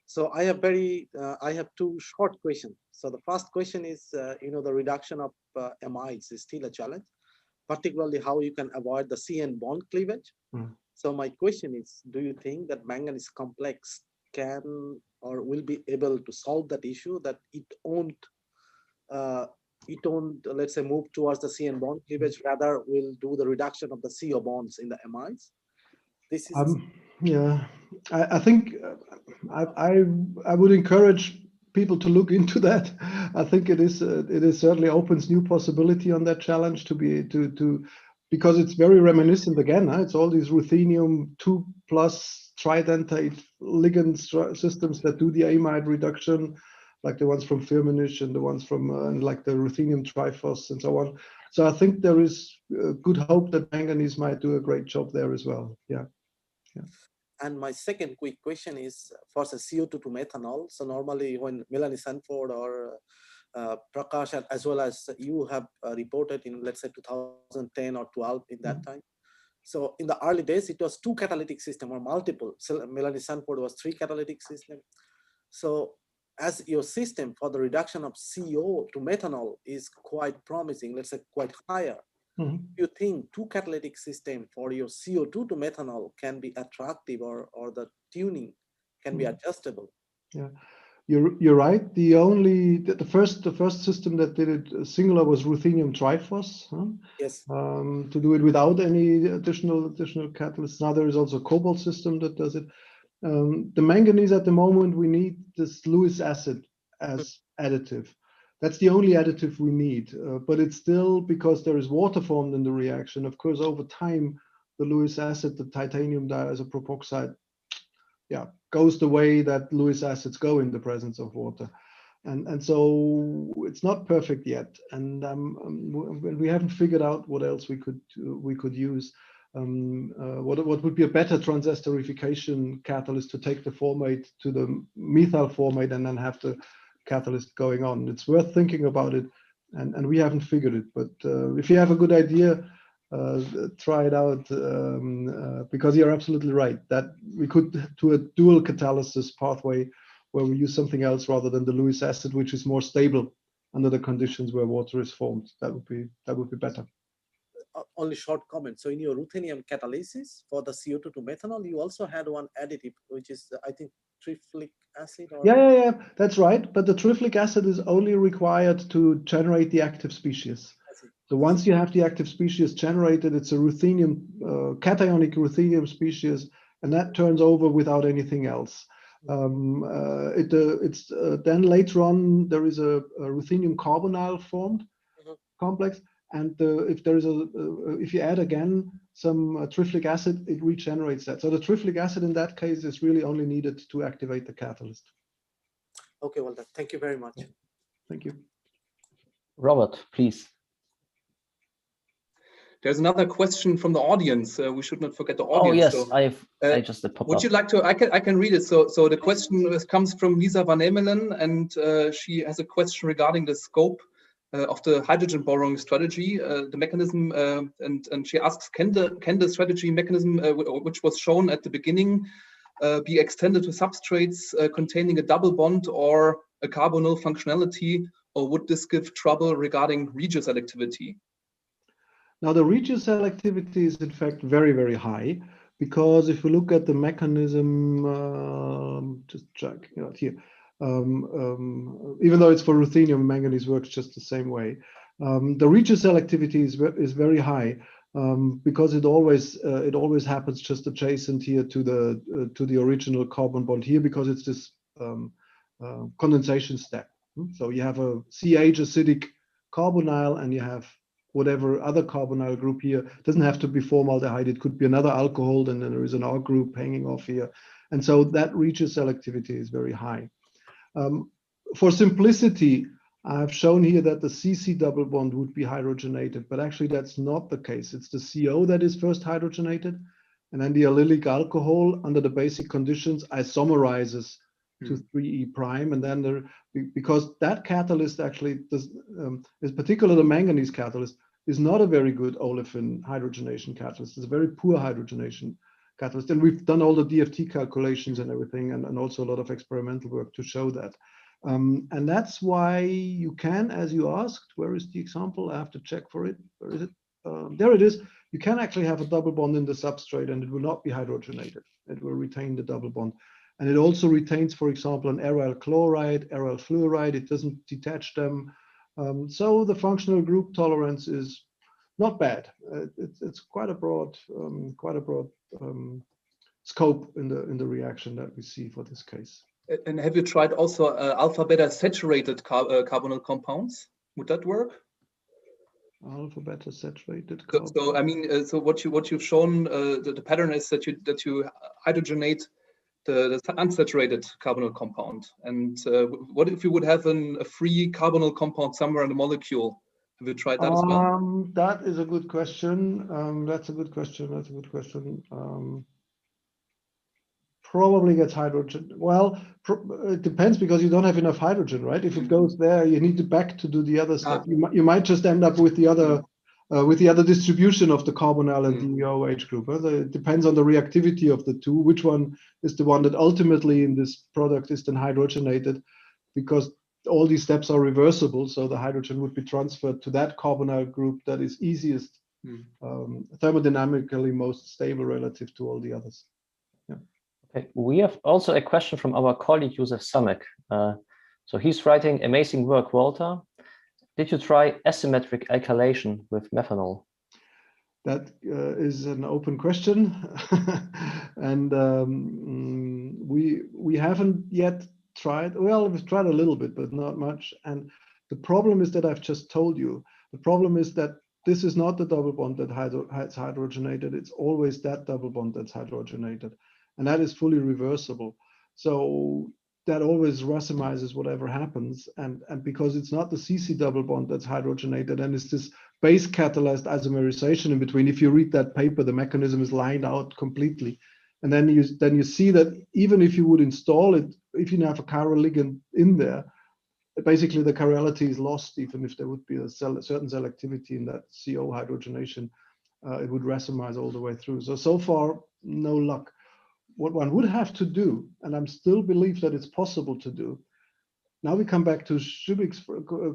So I have two short questions. So the first question is, the reduction of amides is still a challenge, particularly how you can avoid the CN bond cleavage. So my question is, do you think that manganese complex can or will be able to solve that issue, that it won't, let's say, move towards the CN bond cleavage, rather will do the reduction of the CO bonds in the amides? This is yeah, I think I would encourage people to look into that. I think it is certainly opens new possibility on that challenge because it's very reminiscent again. It's all these ruthenium 2+ tridentate ligand systems that do the amide reduction, like the ones from Firmenich and the ones from like the ruthenium triphos and so on. So I think there is good hope that manganese might do a great job there as well. Yeah. And my second quick question is for the CO2 to methanol. So normally when Melanie Sanford or Prakash, as well as you have reported in, let's say, 2010 or 12 in that time. So in the early days, it was 2 catalytic system or multiple. So Melanie Sanford was 3 catalytic system. So as your system for the reduction of CO to methanol is quite promising, let's say quite higher, you think 2 catalytic system for your CO2 to methanol can be attractive, or the tuning can be adjustable? Yeah, you're right. The first system that did it singular was ruthenium triphos. Yes. To do it without any additional catalysts. Now there is also a cobalt system that does it. The manganese at the moment, we need this Lewis acid as additive. That's the only additive we need, but it's still, because there is water formed in the reaction. Of course, over time, the Lewis acid, the titanium diisopropoxide, goes the way that Lewis acids go in the presence of water, and so it's not perfect yet. And we haven't figured out what else we could use. What would be a better transesterification catalyst to take the formate to the methyl formate and then have the catalyst going on? It's worth thinking about it, and we haven't figured it. But if you have a good idea, try it out, because you're absolutely right that we could do a dual catalysis pathway where we use something else rather than the Lewis acid, which is more stable under the conditions where water is formed. That would be better. Only short comment. So in your ruthenium catalysis for the CO2 to methanol, you also had one additive, which is, I think, triflic acid? Or... Yeah, that's right. But the triflic acid is only required to generate the active species. So once you have the active species generated, it's a ruthenium, cationic ruthenium species, and that turns over without anything else. Then later on, there is a ruthenium carbonyl formed complex. And if you add again some triflic acid, it regenerates that. So the triflic acid in that case is really only needed to activate the catalyst. Okay, well, thank you very much. Thank you. Robert, please. There's another question from the audience. We should not forget the audience. Oh yes, so, I just popped would up. you like to? I can read it. So the question comes from Lisa Van Emelen, and she has a question regarding the scope of the hydrogen borrowing strategy, the mechanism, and she asks, can the strategy mechanism, which was shown at the beginning, be extended to substrates containing a double bond or a carbonyl functionality, or would this give trouble regarding regioselectivity? Now, the regioselectivity is in fact very, very high, because if we look at the mechanism, just check it out here, even though it's for ruthenium, manganese works just the same way. The regioselectivity is very high, because it always happens just adjacent here to the original carbon bond here, because it's this condensation step. So you have a CH acidic carbonyl, and you have whatever other carbonyl group here. It doesn't have to be formaldehyde, it could be another alcohol, and then there is an R group hanging off here. And so that regioselectivity is very high. For simplicity, I've shown here that the CC double bond would be hydrogenated, but actually that's not the case. It's the CO that is first hydrogenated, and then the allylic alcohol under the basic conditions isomerizes to 3E prime, and then because that catalyst actually does, is particularly the manganese catalyst, is not a very good olefin hydrogenation catalyst. It's a very poor hydrogenation catalyst, and we've done all the DFT calculations and everything, and also a lot of experimental work to show that. And that's why you can, as you asked, where is the example? I have to check for it. Where is it? There it is. You can actually have a double bond in the substrate, and it will not be hydrogenated. It will retain the double bond. And it also retains, for example, an aryl chloride, aryl fluoride. It doesn't detach them. So the functional group tolerance is not bad. It's quite a broad scope in the reaction that we see for this case. And have you tried also alpha beta saturated carbonyl compounds? Would that work? Alpha beta saturated. So I mean, so what you've shown, the pattern is that you hydrogenate the unsaturated carbonyl compound. And what if you would have a free carbonyl compound somewhere in the molecule? Have you tried that as well? That is a good question. That's a good question. Probably gets hydrogen. Well, it depends, because you don't have enough hydrogen, right? If it goes there, you need it back to do the other stuff. You might just end up with the other distribution of the carbonyl and the OH group. It depends on the reactivity of the two, which one is the one that ultimately in this product is then hydrogenated, because all these steps are reversible. So the hydrogen would be transferred to that carbonyl group that is easiest, thermodynamically most stable relative to all the others. Yeah. Okay. We have also a question from our colleague, Josef Samek. So he's writing, amazing work, Walter. Did you try asymmetric alkylation with methanol? That is an open question. And we haven't yet tried. Well, we've tried a little bit, but not much. And the problem is that I've just told you. The problem is that this is not the double bond that has hydrogenated. It's always that double bond that's hydrogenated. And that is fully reversible. So that always racemizes whatever happens. And because it's not the CC double bond that's hydrogenated, and it's this base catalyzed isomerization in between. If you read that paper, the mechanism is lined out completely. And then you see that even if you would install it, if you have a chiral ligand in there, basically the chirality is lost. Even if there would be a certain selectivity in that CO hydrogenation, it would racemize all the way through. So far, no luck. What one would have to do, and I still believe that it's possible to do. Now we come back to Schubig's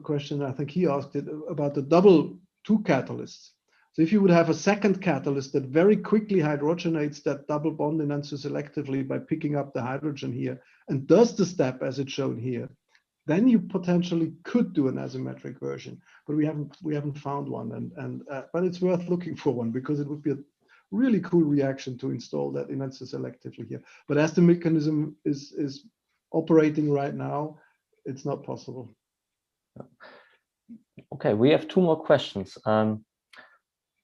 question. I think he asked it about the double two catalysts. So if you would have a second catalyst that very quickly hydrogenates that double bond selectively by picking up the hydrogen here and does the step as it's shown here, then you potentially could do an asymmetric version. But we haven't found one, but it's worth looking for one, because it would be a really cool reaction to install that selectively here. But as the mechanism is operating right now, it's not possible. Okay, we have two more questions.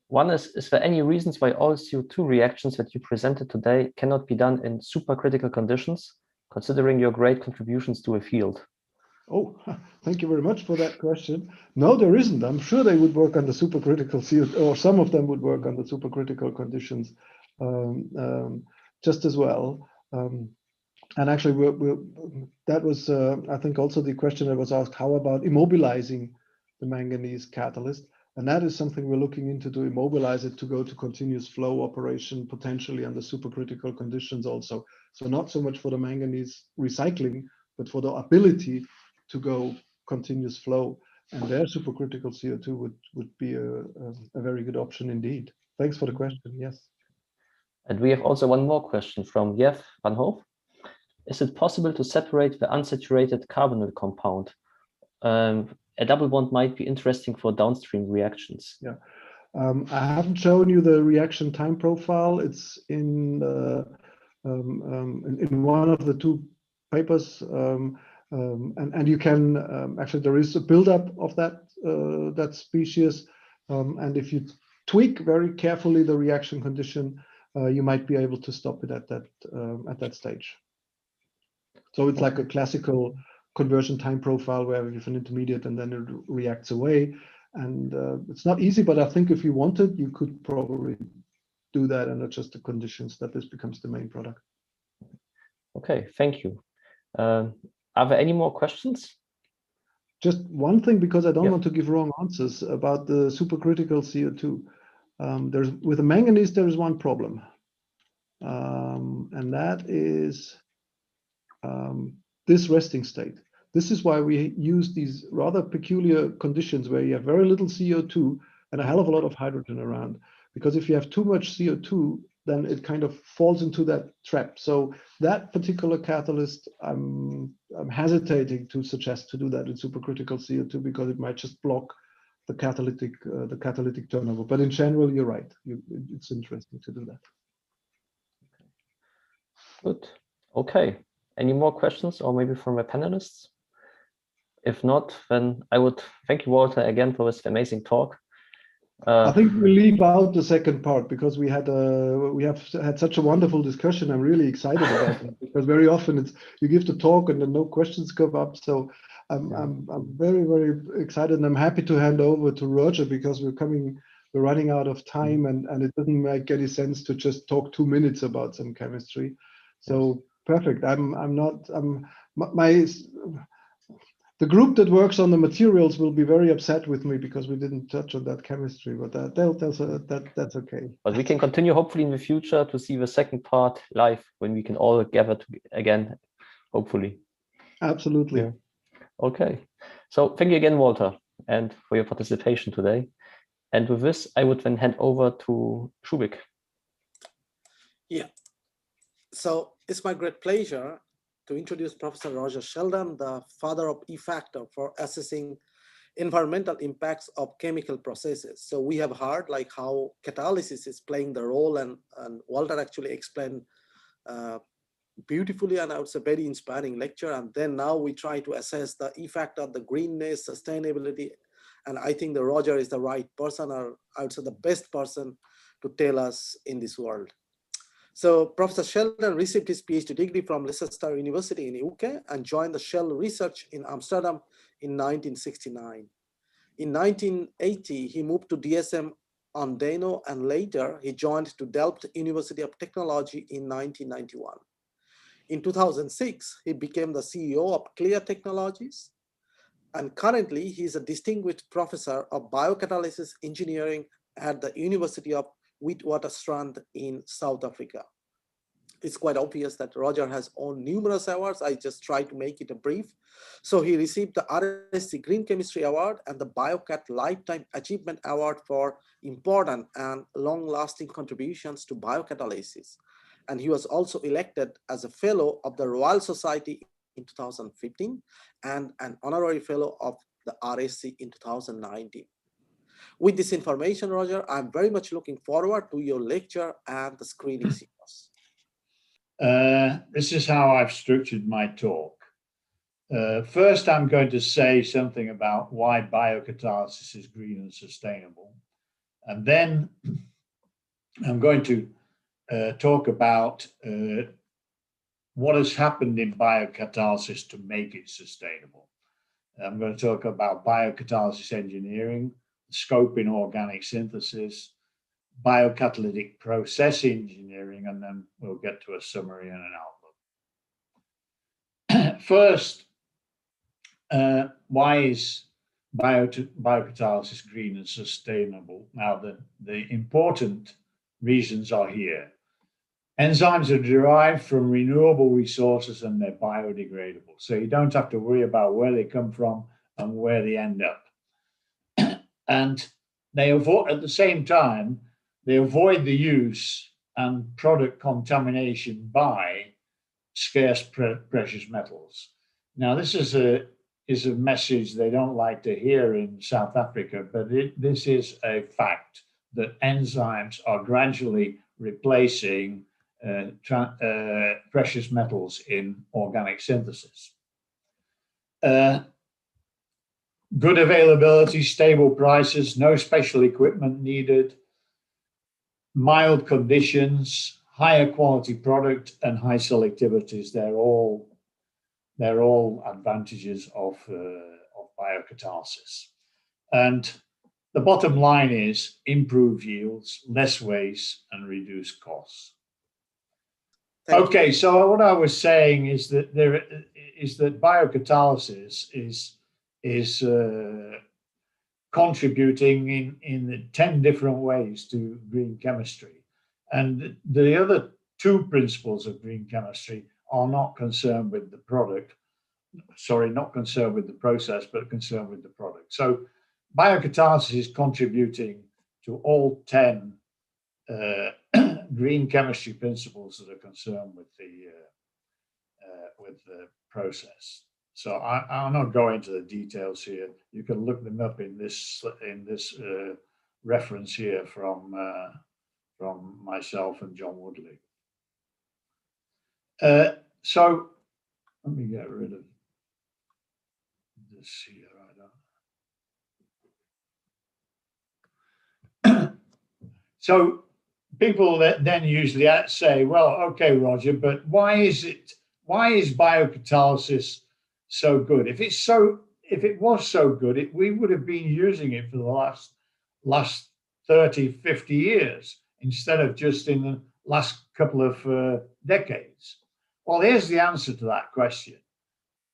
One is there any reasons why all CO2 reactions that you presented today cannot be done in supercritical conditions, considering your great contributions to a field? Oh, thank you very much for that question. No, there isn't. I'm sure they would work under supercritical CO2, or some of them would work under supercritical conditions just as well. And actually, that was, I think, also the question that was asked, how about immobilizing the manganese catalyst. And that is something we're looking into to immobilize it to go to continuous flow operation, potentially under supercritical conditions also. So not so much for the manganese recycling, but for the ability to go continuous flow. And there supercritical CO2 would be a very good option indeed. Thanks for the question, yes. And we have also one more question from Jeff Van Hoof. Is it possible to separate the unsaturated carbonyl compound? A double bond might be interesting for downstream reactions. Yeah, I haven't shown you the reaction time profile. It's in one of the two papers, and you can actually, there is a buildup of that species, and if you tweak very carefully the reaction condition, you might be able to stop it at that stage. So it's like a classical conversion time profile where you have an intermediate and then it reacts away. And it's not easy, but I think if you wanted, you could probably do that under just the conditions that this becomes the main product. Okay, thank you. Are there any more questions? Just one thing, because I don't want to give wrong answers about the supercritical CO2. With the manganese, there is one problem. And that is this resting state. This is why we use these rather peculiar conditions where you have very little CO2 and a hell of a lot of hydrogen around. Because if you have too much CO2, then it kind of falls into that trap. So that particular catalyst, I'm hesitating to suggest to do that in supercritical CO2 because it might just block the catalytic turnover. But in general, you're right. It's interesting to do that. Good. Okay. Any more questions, or maybe from my panelists? If not, then I would thank you, Walter, again for this amazing talk. I think we leave out the second part because we have had such a wonderful discussion. I'm really excited about it because very often it's you give the talk and then no questions come up. So I'm very, very excited, and I'm happy to hand over to Roger because we're running out of time, and it doesn't make any sense to just talk 2 minutes about some chemistry. So perfect. The group that works on the materials will be very upset with me because we didn't touch on that chemistry, but that's okay. But we can continue hopefully in the future to see the second part live when we can all gather again, hopefully. Absolutely. Yeah. Okay. So thank you again, Walter, and for your participation today. And with this, I would then hand over to Shubik. Yeah. So it's my great pleasure to introduce Professor Roger Sheldon, the father of E-factor for assessing environmental impacts of chemical processes. So we have heard like how catalysis is playing the role, and Walter actually explained beautifully, and it's a very inspiring lecture. And then now we try to assess the E-factor, the greenness, sustainability. And I think the Roger is the right person, or I would say the best person to tell us in this world. So Professor Sheldon received his PhD degree from Leicester University in the UK and joined the Shell research in Amsterdam in 1969. In 1980, he moved to DSM on Dano, and later he joined to Delft University of Technology in 1991. In 2006, he became the CEO of Clear Technologies, and currently he is a distinguished professor of biocatalysis engineering at the University of Witwatersrand in South Africa. It's quite obvious that Roger has won numerous awards. I just try to make it a brief. So he received the RSC Green Chemistry Award and the BioCat Lifetime Achievement Award for important and long-lasting contributions to biocatalysis. And he was also elected as a fellow of the Royal Society in 2015 and an honorary fellow of the RSC in 2019. With this information, Roger, I'm very much looking forward to your lecture and the screening sequence. This is how I've structured my talk. First, I'm going to say something about why biocatalysis is green and sustainable. And then I'm going to talk about what has happened in biocatalysis to make it sustainable. I'm going to talk about biocatalysis engineering, scope in organic synthesis, biocatalytic process engineering, and then we'll get to a summary and an outlook. First, why is biocatalysis green and sustainable? Now, the important reasons are here. Enzymes are derived from renewable resources and they're biodegradable. So you don't have to worry about where they come from and where they end up. And they avoid, at the same time, they avoid the use and product contamination by scarce precious metals. Now, this is a message they don't like to hear in South Africa, but this is a fact that enzymes are gradually replacing precious metals in organic synthesis. Good availability, stable prices, no special equipment needed, mild conditions, higher quality product, and high selectivities. They're all advantages of biocatalysis. And the bottom line is improve yields, less waste, and reduce costs. Okay, so what I was saying is that biocatalysis is contributing in 10 different ways to green chemistry. And the other two principles of green chemistry are not concerned with the product, sorry, not concerned with the process, but concerned with the product. So biocatalysis is contributing to all 10 green chemistry principles that are concerned with the process. So I'll not go into the details here. You can look them up in this reference here from myself and John Woodley. So let me get rid of this here. So people then usually say, well, okay, Roger, but why is biocatalysis so good? If it was so good, we would have been using it for the last 30, 50 years instead of just in the last couple of decades. Well, here's the answer to that question.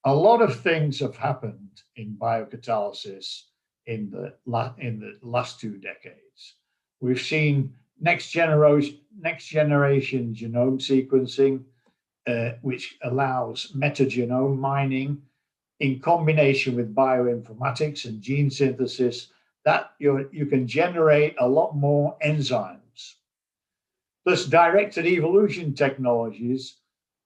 A lot of things have happened in biocatalysis in the last 2 decades. We've seen next generation genome sequencing, which allows metagenome mining in combination with bioinformatics and gene synthesis, that you can generate a lot more enzymes. Plus, directed evolution technologies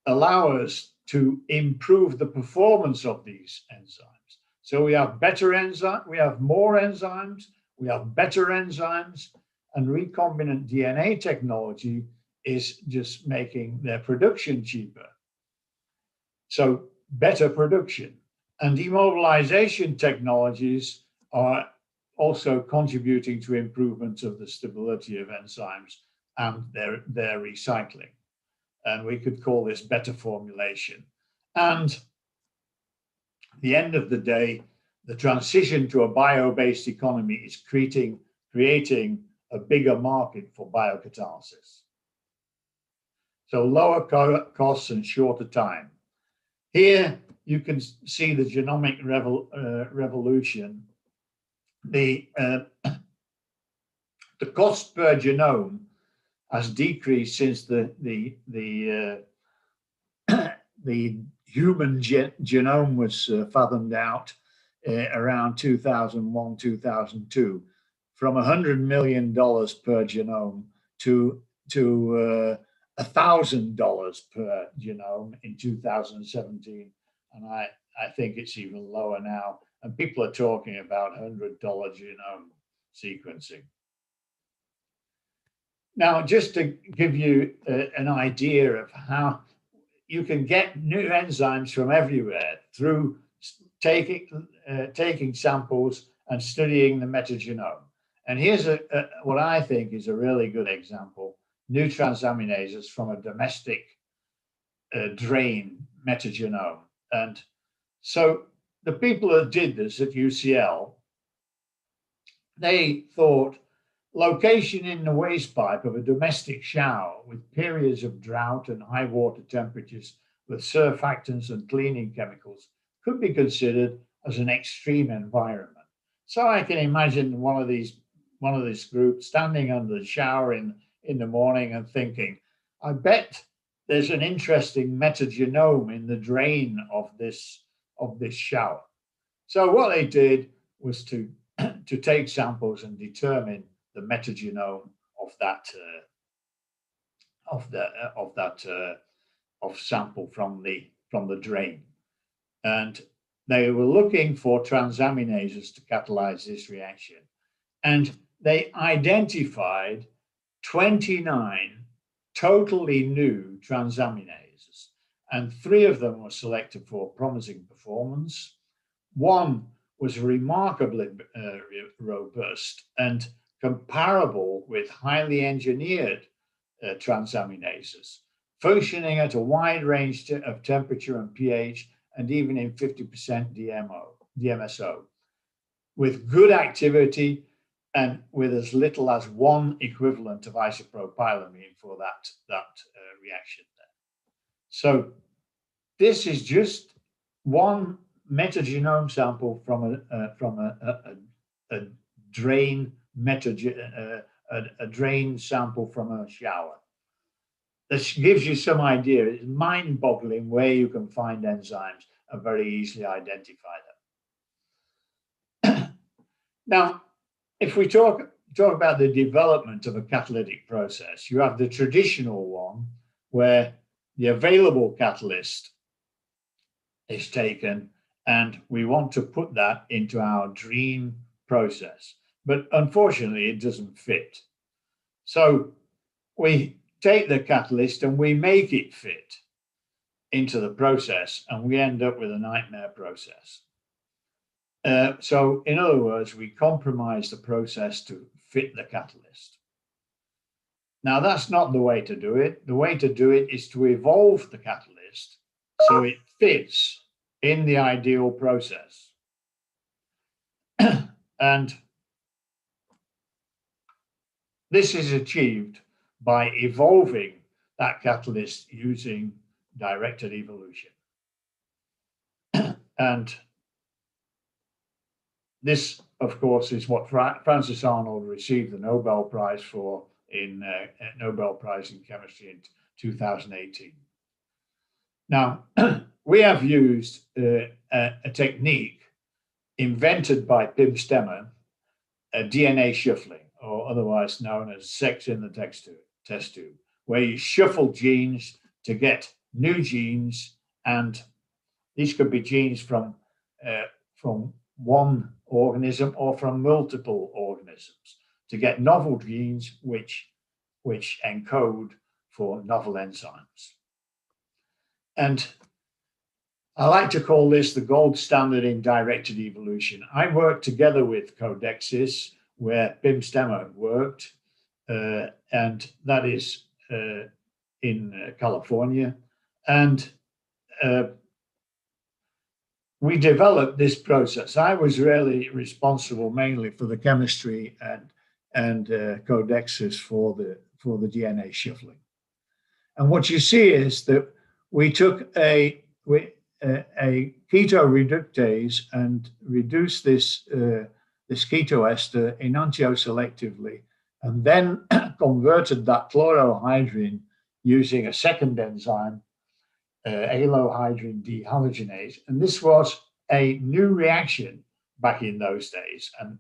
allow us to improve the performance of these enzymes. So we have better enzymes, we have more enzymes, we have better enzymes, and recombinant DNA technology is just making their production cheaper. So better production. And demobilization technologies are also contributing to improvements of the stability of enzymes and their recycling. And we could call this better formulation. And at the end of the day, the transition to a bio-based economy is creating a bigger market for biocatalysis. So lower costs and shorter time. Here you can see the genomic revolution. The cost per genome has decreased since the human genome was fathomed out around 2001, 2002, from $100 million per genome to $1,000 per genome in 2017, and I think it's even lower now. And people are talking about $100 genome sequencing. Now, just to give you an idea of how you can get new enzymes from everywhere through taking samples and studying the metagenome. And here's what I think is a really good example: new transaminases from a domestic drain metagenome. And so the people that did this at UCL, they thought location in the waste pipe of a domestic shower with periods of drought and high water temperatures with surfactants and cleaning chemicals could be considered as an extreme environment. So I can imagine one of this group standing under the shower in the morning and thinking, I bet there's an interesting metagenome in the drain of this shower. So what they did was to take samples and determine the metagenome of sample from the drain, and they were looking for transaminases to catalyze this reaction, and they identified 29 totally new transaminases, and 3 of them were selected for promising performance. 1 was remarkably robust and comparable with highly engineered transaminases, functioning at a wide range of temperature and pH, and even in 50% DMSO, with good activity and with as little as 1 equivalent of isopropylamine for that reaction there. So this is just one metagenome sample from a drain a drain sample from a shower. This gives you some idea. It's mind-boggling where you can find enzymes and very easily identify them. Now, if we talk about the development of a catalytic process, you have the traditional one where the available catalyst is taken and we want to put that into our dream process. But unfortunately, it doesn't fit. So we take the catalyst and we make it fit into the process, and we end up with a nightmare process. So in other words, we compromise the process to fit the catalyst. Now, that's not the way to do it. The way to do it is to evolve the catalyst so it fits in the ideal process. And this is achieved by evolving that catalyst using directed evolution. And this, of course, is what Francis Arnold received the Nobel Prize for in Nobel Prize in Chemistry in 2018. Now, we have used a technique invented by Pim Stemmer, DNA shuffling, or otherwise known as sex in the test tube, where you shuffle genes to get new genes, and these could be genes from one organism or from multiple organisms to get novel genes which encode for novel enzymes. And I like to call this the gold standard in directed evolution. I worked together with Codexis, where Pim Stemmer worked, and that is in California. And we developed this process. I was really responsible mainly for the chemistry and Codexis for the DNA shuffling. And what you see is that we took a keto reductase and reduced this keto ester enantioselectively, and then converted that chlorohydrin using a second enzyme, allohydrin dehalogenase. And this was a new reaction back in those days. And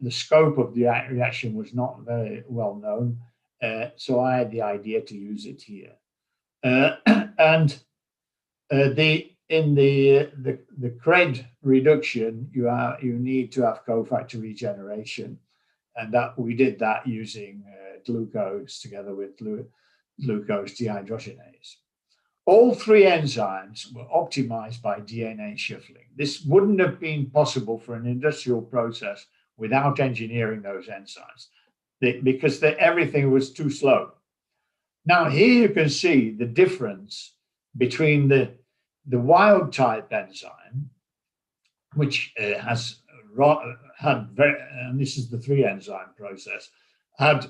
the scope of the reaction was not very well known. So I had the idea to use it here. In the CRED reduction, you need to have cofactor regeneration, and that we did that using glucose together with glucose dehydrogenase. All 3 enzymes were optimized by DNA shuffling. This wouldn't have been possible for an industrial process without engineering those enzymes, because everything was too slow. Now here you can see the difference between the wild type enzyme, which had very, and this is the 3 enzyme process, had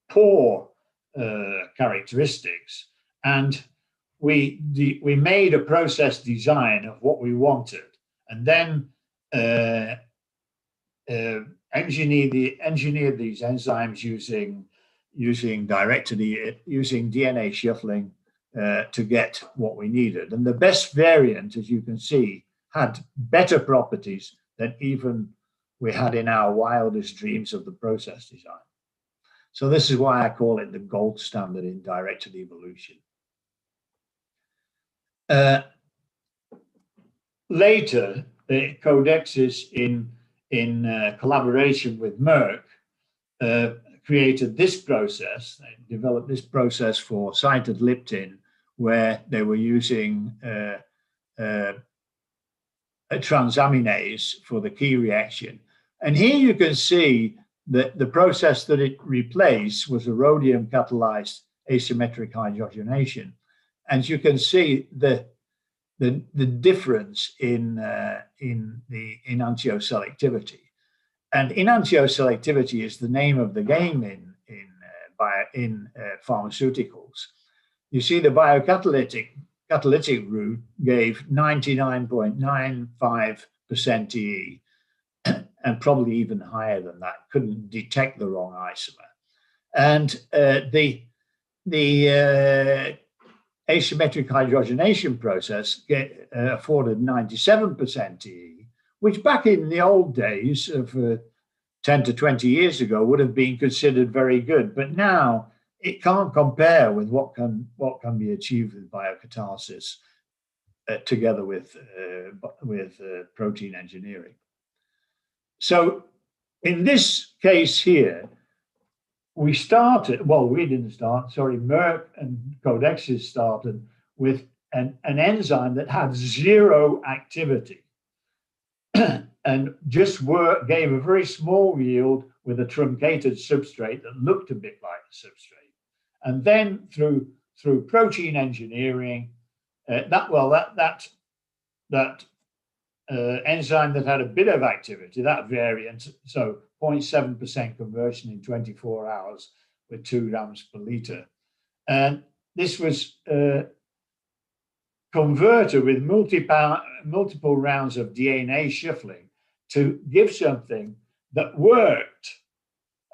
poor characteristics, and we made a process design of what we wanted, and then engineered these enzymes using DNA shuffling to get what we needed. And the best variant, as you can see, had better properties than even we had in our wildest dreams of the process design. So this is why I call it the gold standard in directed evolution. Later, Codexis, in collaboration with Merck, created this process. They developed this process for cytidliptin, where they were using a transaminase for the key reaction. And here you can see that the process that it replaced was a rhodium catalyzed asymmetric hydrogenation. And you can see the difference in enantioselectivity. And enantioselectivity is the name of the game in pharmaceuticals. You see, the biocatalytic route gave 99.95% TE, and probably even higher than that. Couldn't detect the wrong isomer. And the asymmetric hydrogenation process afforded 97% TE, which back in the old days of 10 to 20 years ago would have been considered very good. But now it can't compare with what can be achieved with biocatalysis together with protein engineering. So in this case here, we started, well, we didn't start, sorry, Merck and Codexis started with an enzyme that had zero activity and just gave a very small yield with a truncated substrate that looked a bit like the substrate. And then through protein engineering, enzyme that had a bit of activity, that variant, so 0.7% conversion in 24 hours with 2 grams per liter. And this was converted with multiple rounds of DNA shuffling to give something that worked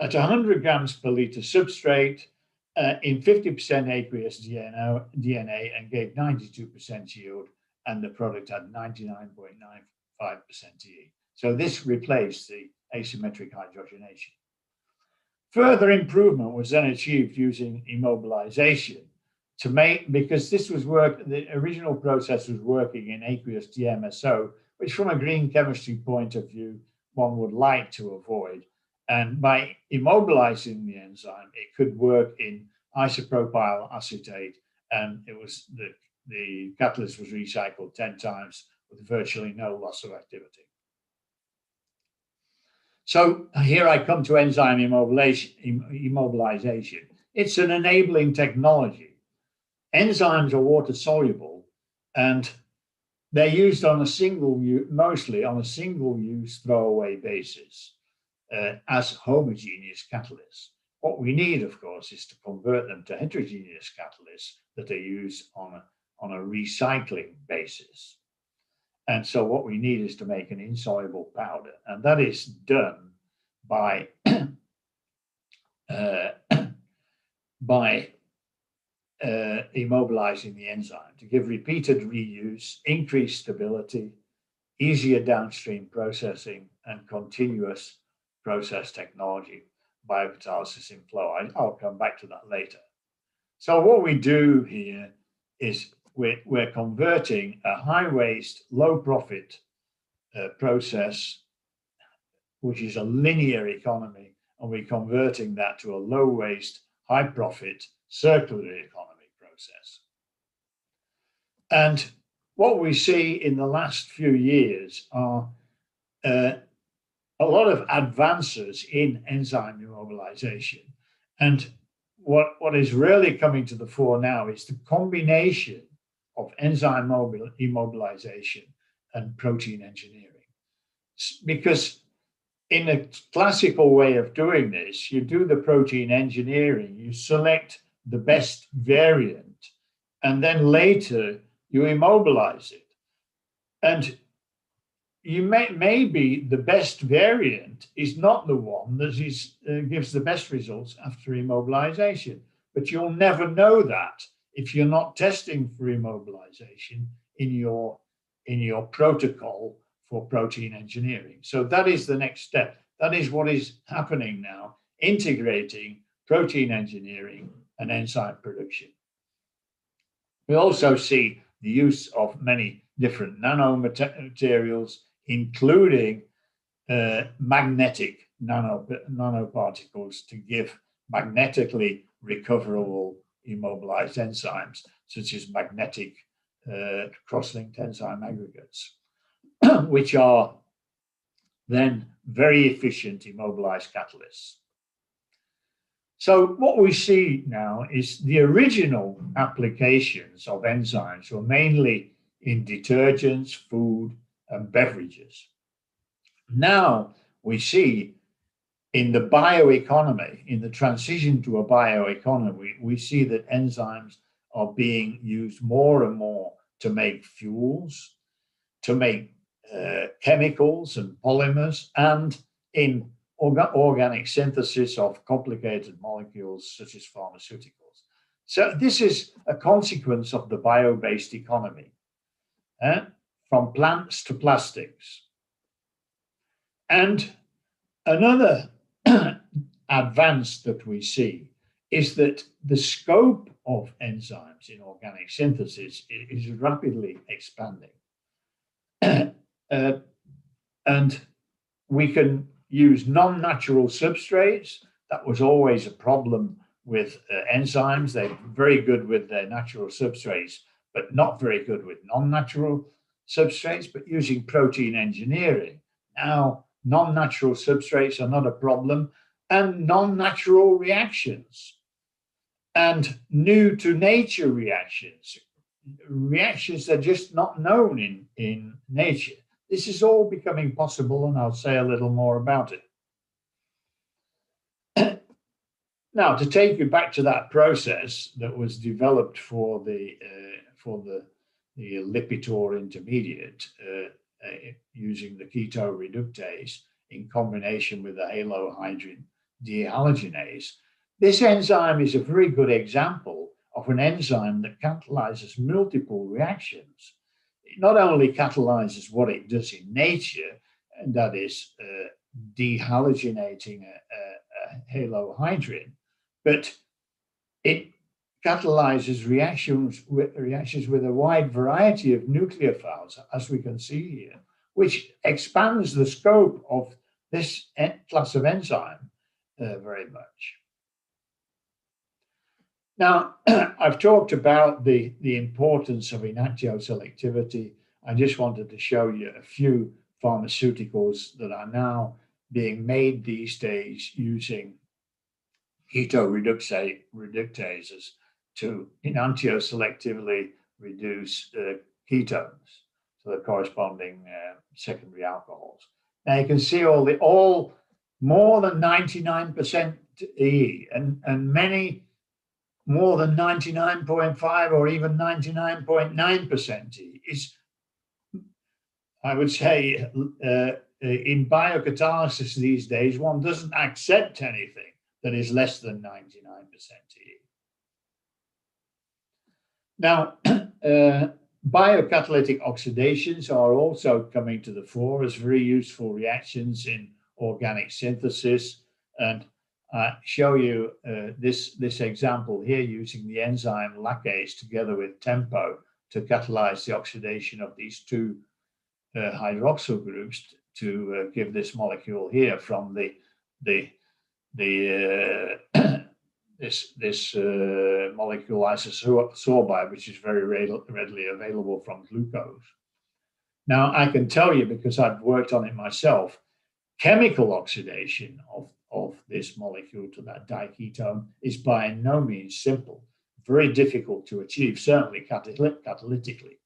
at 100 grams per liter substrate in 50% aqueous DNA and gave 92% yield, and the product had 99.95% TE. So this replaced the asymmetric hydrogenation. Further improvement was then achieved using immobilization to make, because this was the original process was working in aqueous DMSO, which from a green chemistry point of view, one would like to avoid. And by immobilizing the enzyme, it could work in isopropyl acetate, and it was the catalyst was recycled 10 times with virtually no loss of activity. So here I come to enzyme immobilization. It's an enabling technology. Enzymes are water soluble, and they're used on mostly on a single use throwaway basis as homogeneous catalysts. What we need, of course, is to convert them to heterogeneous catalysts that are used on a recycling basis. And so what we need is to make an insoluble powder, and that is done by immobilizing the enzyme to give repeated reuse, increased stability, easier downstream processing, and continuous process technology, biocatalysis in flow. I'll come back to that later. So what we do here is we're converting a high waste, low profit process, which is a linear economy, and we're converting that to a low waste, high profit, circular economy process. And what we see in the last few years are a lot of advances in enzyme immobilization. And what is really coming to the fore now is the combination of enzyme immobilization and protein engineering. Because in a classical way of doing this, you do the protein engineering, you select the best variant, and then later you immobilize it. And maybe the best variant is not the one that gives the best results after immobilization, but you'll never know that if you're not testing for immobilization in your protocol for protein engineering. So that is the next step. That is what is happening now, integrating protein engineering and enzyme production. We also see the use of many different nanomaterials, including magnetic nanoparticles to give magnetically recoverable immobilized enzymes, such as magnetic cross-linked enzyme aggregates, which are then very efficient immobilized catalysts. So what we see now is the original applications of enzymes were mainly in detergents, food, and beverages. Now we see in the bioeconomy, in the transition to a bioeconomy, we see that enzymes are being used more and more to make fuels, to make chemicals and polymers, and in organic synthesis of complicated molecules such as pharmaceuticals. So this is a consequence of the bio-based economy, from plants to plastics. And another advance that we see is that the scope of enzymes in organic synthesis is rapidly expanding. And we can use non-natural substrates. That was always a problem with enzymes. They're very good with their natural substrates, but not very good with non-natural substrates. But using protein engineering, now non-natural substrates are not a problem, and non-natural reactions and new to nature reactions that are just not known in nature. This is all becoming possible, and I'll say a little more about it. Now, to take you back to that process that was developed for the Lipitor intermediate using the keto reductase in combination with the halohydrin dehalogenase, this enzyme is a very good example of an enzyme that catalyzes multiple reactions. It not only catalyzes what it does in nature, and that is dehalogenating a halohydrin, but it catalyzes reactions with a wide variety of nucleophiles, as we can see here, which expands the scope of this class of enzyme very much. Now, I've talked about the importance of enantioselectivity. I just wanted to show you a few pharmaceuticals that are now being made these days using keto reductases to enantioselectively reduce ketones, so the corresponding secondary alcohols. Now you can see all more than 99% E, and many more than 99.5 or even 99.9% E is, I would say, in biocatalysis these days, one doesn't accept anything that is less than 99% E. Now, biocatalytic oxidations are also coming to the fore as very useful reactions in organic synthesis, and show you this example here using the enzyme lacase together with tempo to catalyze the oxidation of these two hydroxyl groups to give this molecule here from this molecule isosorbide, which is very readily available from glucose. Now I can tell you, because I've worked on it myself, chemical oxidation of this molecule to that diketone is by no means simple, very difficult to achieve, certainly catalytically.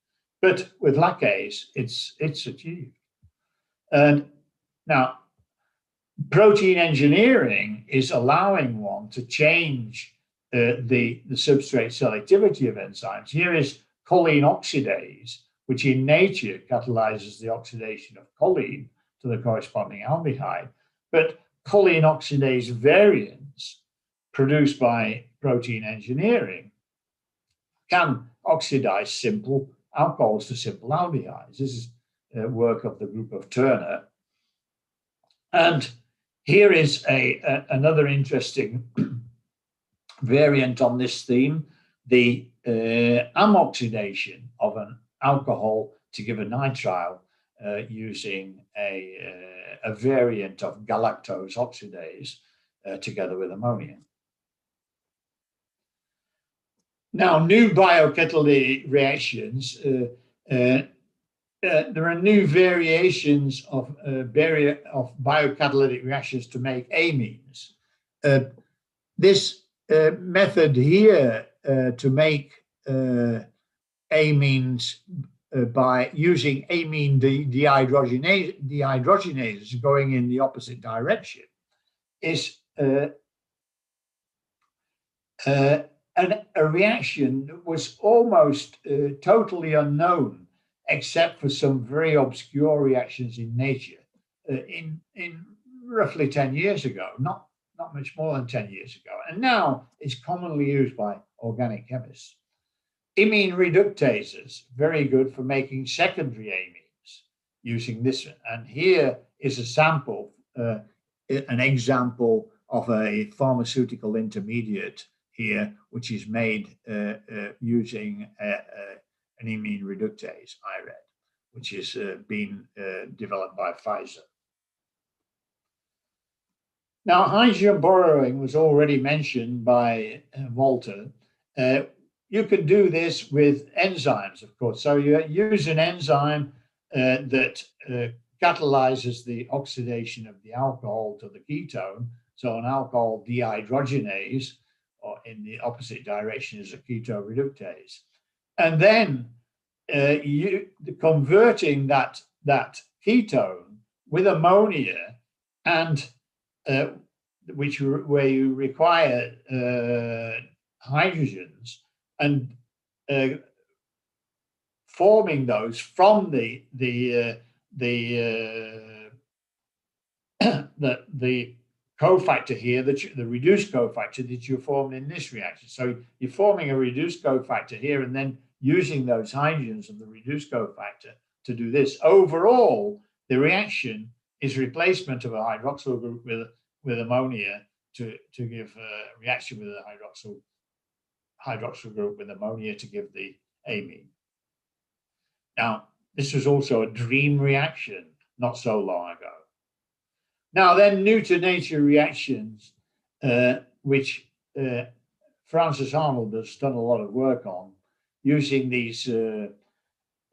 But with lacase, it's achieved. And now, protein engineering is allowing one to change the substrate selectivity of enzymes. Here is choline oxidase, which in nature catalyzes the oxidation of choline to the corresponding aldehyde. But choline oxidase variants produced by protein engineering can oxidize simple alcohols to simple aldehydes. This is work of the group of Turner. And here is another interesting variant on this theme, the amoxidation of an alcohol to give a nitrile using a variant of galactose oxidase together with ammonia. Now, new biocatalytic reactions, there are new variations of biocatalytic reactions to make amines. This method here to make amines by using amine dehydrogenases going in the opposite direction is a reaction that was almost totally unknown, except for some very obscure reactions in nature in roughly 10 years ago, not much more than 10 years ago. And now it's commonly used by organic chemists. Imine reductases, very good for making secondary amines using this. And here is a sample, an example of a pharmaceutical intermediate here, which is made using an imine reductase, IRED, which is being developed by Pfizer. Now, hydrogen borrowing was already mentioned by Walter. You can do this with enzymes, of course. So you use an enzyme that catalyzes the oxidation of the alcohol to the ketone. So an alcohol dehydrogenase, or in the opposite direction, is a keto reductase. And then converting that ketone with ammonia, and where you require hydrogens, and forming those from the cofactor here, the reduced cofactor that you formed in this reaction. So you're forming a reduced cofactor here and then using those hydrogens of the reduced cofactor to do this. Overall, the reaction is replacement of a hydroxyl group with ammonia to give a reaction with a hydroxyl group with ammonia to give the amine. Now, this was also a dream reaction not so long ago. Now then, new to nature reactions, which Francis Arnold has done a lot of work on, using these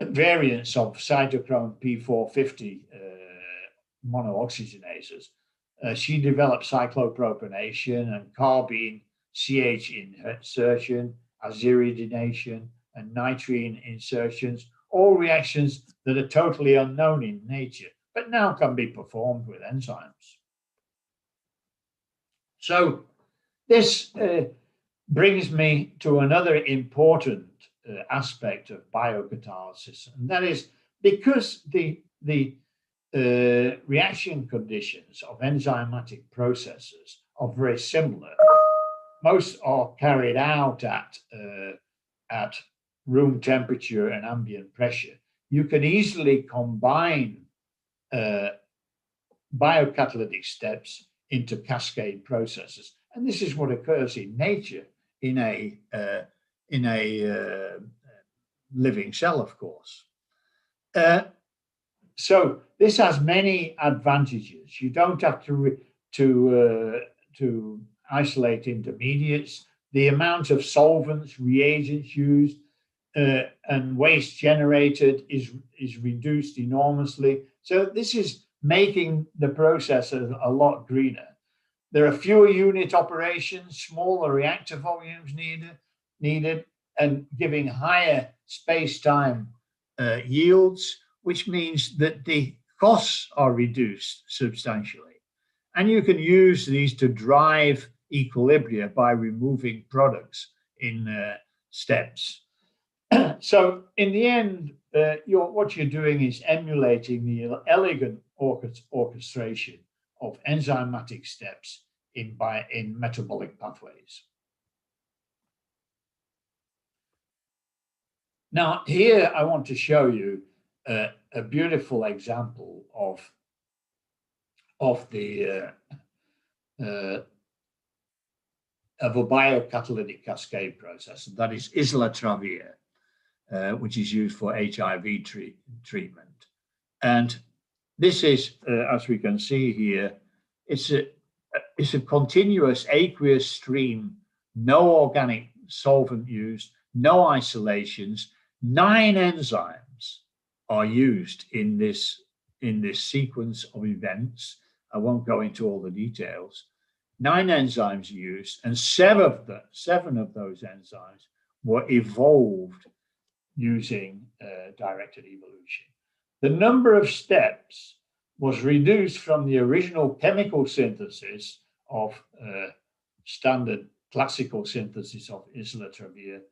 variants of cytochrome P450 monooxygenases. She developed cyclopropanation and carbene CH insertion, aziridination, and nitrine insertions, all reactions that are totally unknown in nature, but now can be performed with enzymes. So this brings me to another important aspect of biocatalysis, and that is because the reaction conditions of enzymatic processes are very similar. Most are carried out at room temperature and ambient pressure. You can easily combine biocatalytic steps into cascade processes, and this is what occurs in nature in a living cell, of course. So this has many advantages. You don't have to isolate intermediates. The amount of solvents, reagents used, and waste generated is reduced enormously. So this is making the process a lot greener. There are fewer unit operations, smaller reactor volumes needed, and giving higher space-time yields, which means that the costs are reduced substantially. And you can use these to drive equilibria by removing products in steps. So in the end, what you're doing is emulating the elegant orchestration of enzymatic steps in metabolic pathways. Now, here I want to show you a beautiful example of a biocatalytic cascade process, and that is islatravir, which is used for HIV treatment. And this is, as we can see here, it's a continuous aqueous stream, no organic solvent used, no isolations. 9 enzymes are used in this sequence of events. I won't go into all the details. 9 enzymes used, and 7 of those enzymes were evolved using directed evolution. The number of steps was reduced from the original chemical synthesis of standard classical synthesis of islatravir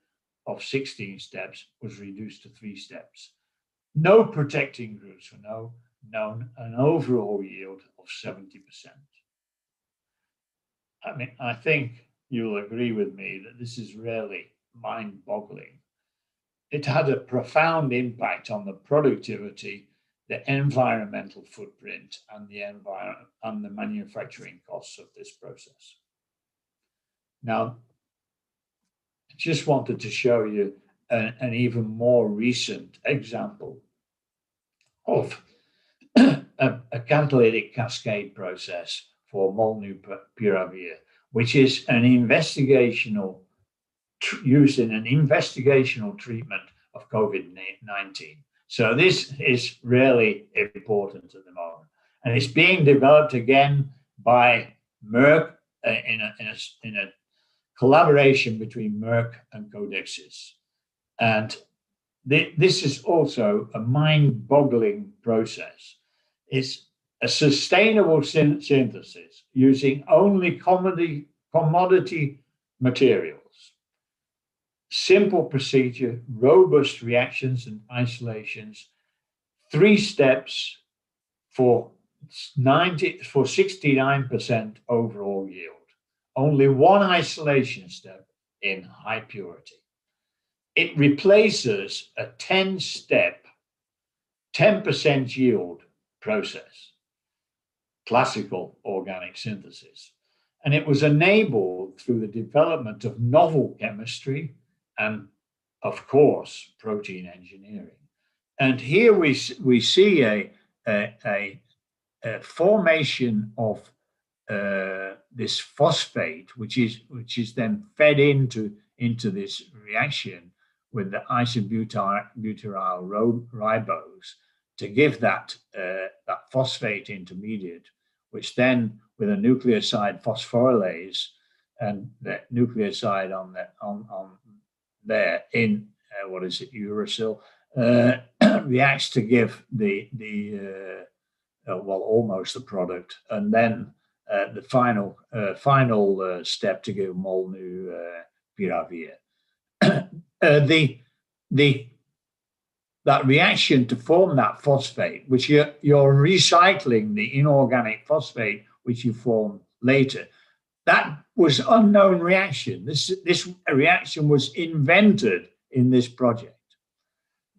of 16 steps was reduced to 3 steps. No protecting groups were known, an overall yield of 70%. I mean, I think you'll agree with me that this is really mind-boggling. It had a profound impact on the productivity, the environmental footprint, and the manufacturing costs of this process. Now, I just wanted to show you an even more recent example of a catalytic cascade process for molnupiravir, which is an investigational used in an investigational treatment of COVID-19. So this is really important at the moment, and it's being developed again by Merck in a collaboration between Merck and Codexis. And this is also a mind-boggling process. It's a sustainable synthesis using only commodity materials. Simple procedure, robust reactions and isolations, 3 steps for 69% overall yield. Only 1 isolation step in high purity. It replaces a 10-step, 10% yield process, classical organic synthesis. And it was enabled through the development of novel chemistry and, of course, protein engineering. And here we see a formation of this phosphate, which is then fed into this reaction with the isobutyryl ribose to give that phosphate intermediate, which then with a nucleoside phosphorylase and the nucleoside on there in what is it, uracil, reacts to give well, almost the product, and then the final step to give molnupiravir. That reaction to form that phosphate, which you're recycling the inorganic phosphate which you form later, that was unknown reaction. This reaction was invented in this project.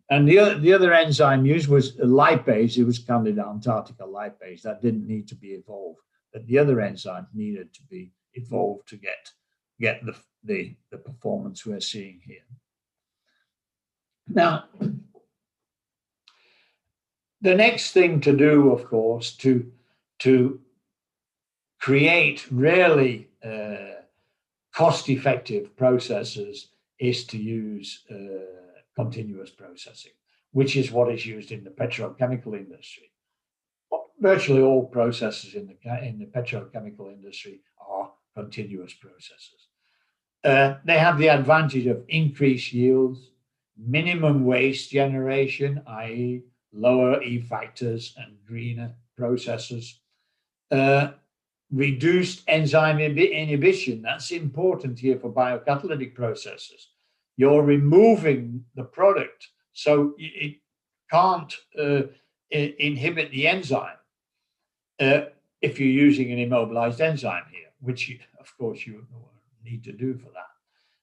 And the other enzyme used was lipase. It was Candida antarctica lipase. That didn't need to be evolved, but the other enzyme needed to be evolved to get the performance we're seeing here. Now, the next thing to do, of course, to create really cost-effective processes is to use continuous processing, which is what is used in the petrochemical industry. Virtually all processes in the petrochemical industry are continuous processes. They have the advantage of increased yields, minimum waste generation, i.e. lower E factors and greener processes, reduced enzyme inhibition. That's important here for biocatalytic processes. You're removing the product, so can't inhibit the enzyme if you're using an immobilized enzyme here, which of course you need to do for that.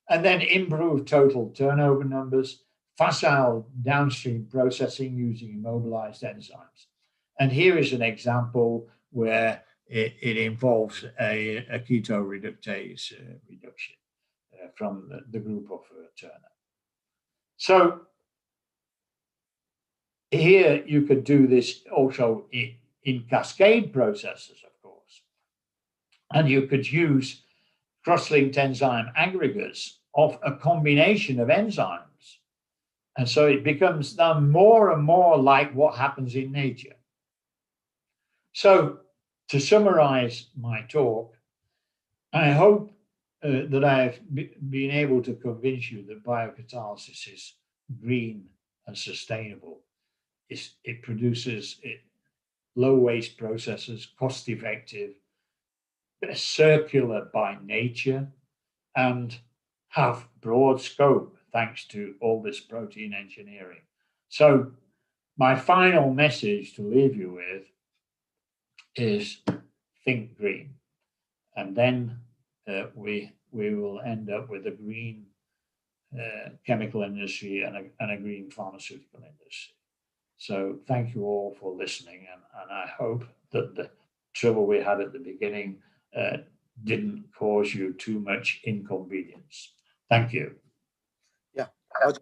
And then improve total turnover numbers, facile downstream processing using immobilized enzymes. And here is an example where it involves a keto reductase reduction from the group of Turner. So here you could do this also in cascade processes, of course. And you could use cross-linked enzyme aggregates of a combination of enzymes. And so it becomes now more and more like what happens in nature. So to summarize my talk, I hope that I've been able to convince you that biocatalysis is green and sustainable. It produces low waste processes, cost effective, circular by nature, and have broad scope thanks to all this protein engineering. So my final message to leave you with is think green, and then we will end up with a green chemical industry and a green pharmaceutical industry. So thank you all for listening, and I hope that the trouble we had at the beginning didn't cause you too much inconvenience. Thank you. Yeah, Roger,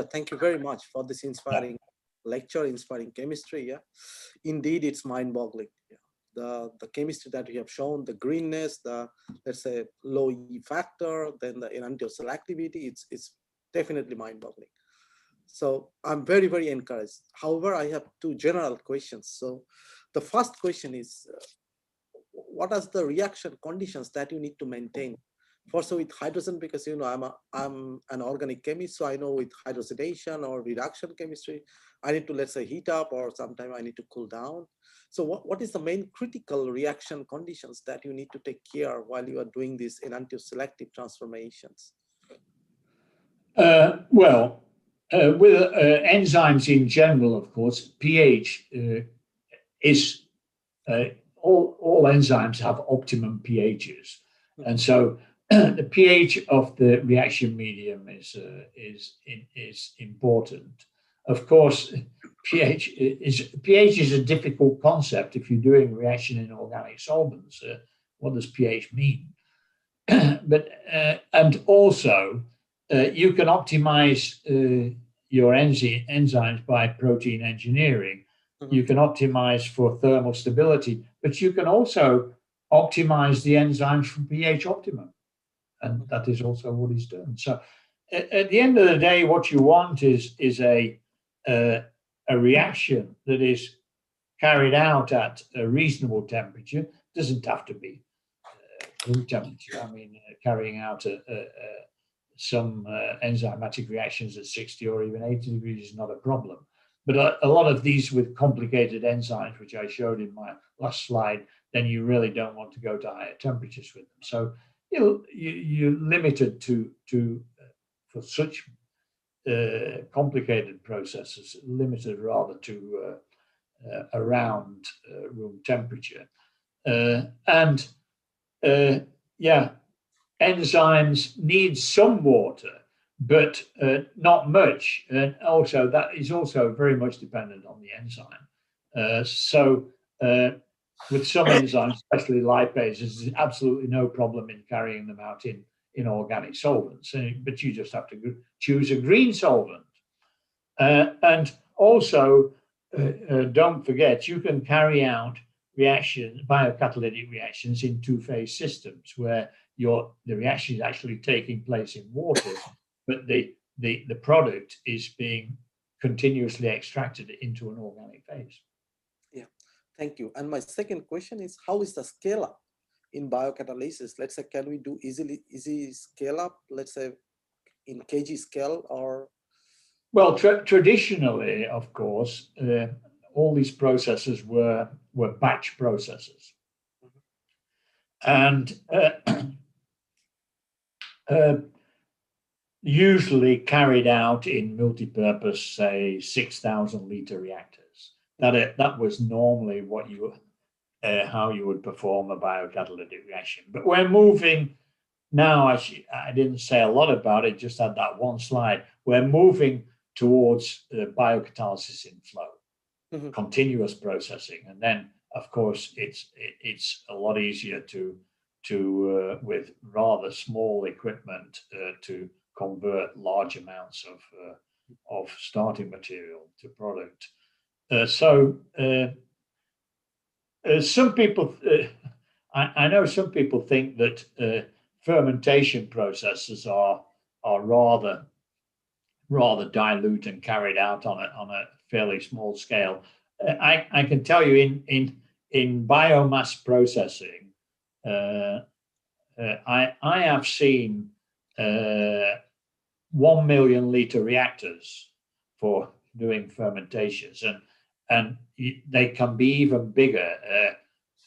thank you very much for this inspiring lecture, inspiring chemistry. Yeah, indeed, it's mind-boggling. Yeah. The chemistry that we have shown, the greenness, the, let's say, low E factor, then the enantiomer selectivity, it's definitely mind-boggling. So I'm very, very encouraged. However, I have two general questions. So the first question is, what are the reaction conditions that you need to maintain? First, with hydrogen, because I'm an organic chemist, so I know with hydrogenation or reduction chemistry, I need to, let's say, heat up, or sometimes I need to cool down. So what is the main critical reaction conditions that you need to take care while you are doing these enantiomer selective transformations? With enzymes in general, of course, pH is all enzymes have optimum pHs, and so the pH of the reaction medium is important. Of course, pH is a difficult concept if you're doing reaction in organic solvents. What does pH mean? But and also you can optimize your enzymes by protein engineering. You can optimize for thermal stability, but you can also optimize the enzymes from pH optimum. And that is also what is done. So at the end of the day, what you want is a reaction that is carried out at a reasonable temperature. It doesn't have to be room temperature. I mean, carrying out some enzymatic reactions at 60 or even 80 degrees is not a problem. But a lot of these with complicated enzymes, which I showed in my last slide, then you really don't want to go to higher temperatures with them. So you're limited to for such complicated processes, limited rather to around room temperature. Enzymes need some water, but not much. And also that is also very much dependent on the enzyme. With some enzymes, especially lipases, there's absolutely no problem in carrying them out in organic solvents. But you just have to choose a green solvent. And also, don't forget, you can carry out biocatalytic reactions in two-phase systems where the reaction is actually taking place in water, but the product is being continuously extracted into an organic phase. Yeah, thank you. And my second question is, how is the scale up in biocatalysis? Let's say, can we do easy scale up, let's say in kg scale, or? Well, traditionally, of course, all these processes were batch processes. And usually carried out in multi-purpose, say 6,000 liter reactors. That was normally what you how you would perform a biocatalytic reaction. But we're moving now. I didn't say a lot about it, just had that one slide. We're moving towards biocatalysis in flow, continuous processing, and then of course it's a lot easier to with rather small equipment to convert large amounts of starting material to product. Some people, I know some people think that fermentation processes are rather dilute and carried out on a fairly small scale. I can tell you in biomass processing, I have seen 1 million liter reactors for doing fermentations, and they can be even bigger.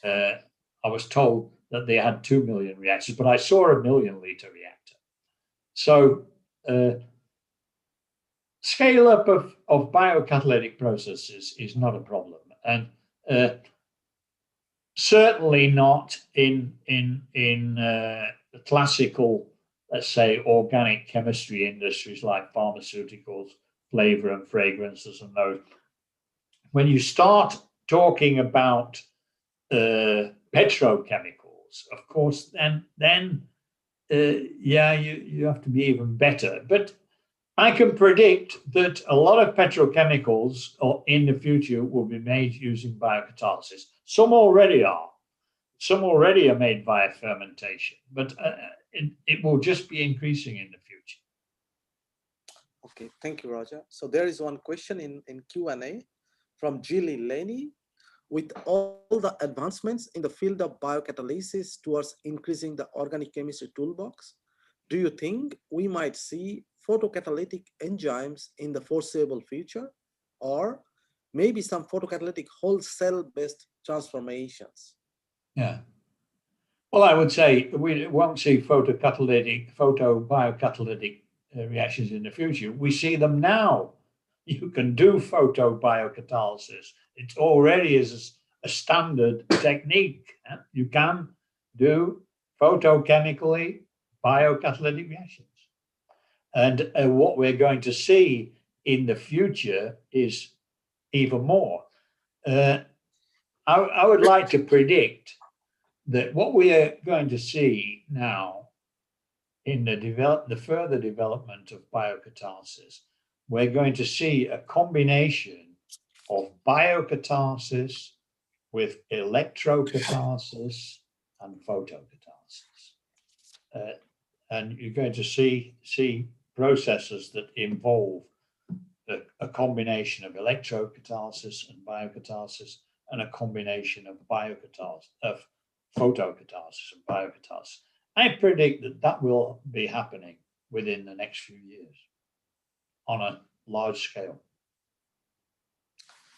I was told that they had 2 million reactors, but I saw a 1 million liter reactor. So scale up of biocatalytic processes is not a problem, and certainly not in the classical, let's say, organic chemistry industries like pharmaceuticals, flavor and fragrances, and those. When you start talking about petrochemicals, of course, then yeah, you have to be even better. But I can predict that a lot of petrochemicals in the future will be made using biocatalysis. Some already are. Some already are made via fermentation, but it will just be increasing in the future. Okay, thank you, Roger. So there is one question in Q&A from Julie Laney. With all the advancements in the field of biocatalysis towards increasing the organic chemistry toolbox, do you think we might see photocatalytic enzymes in the foreseeable future, or maybe some photocatalytic whole cell-based transformations? Yeah. Well, I would say we won't see photobiocatalytic reactions in the future. We see them now. You can do photobiocatalysis. It already is a standard technique. You can do photochemically biocatalytic reactions. And what we're going to see in the future is even more. I would like to predict that what we are going to see now in the further development of biocatalysis, we're going to see a combination of biocatalysis with electrocatalysis and photocatalysis. And you're going to see processes that involve a combination of electrocatalysis and biocatalysis, and a combination of photocatalysis and biocatalysis. I predict that will be happening within the next few years on a large scale.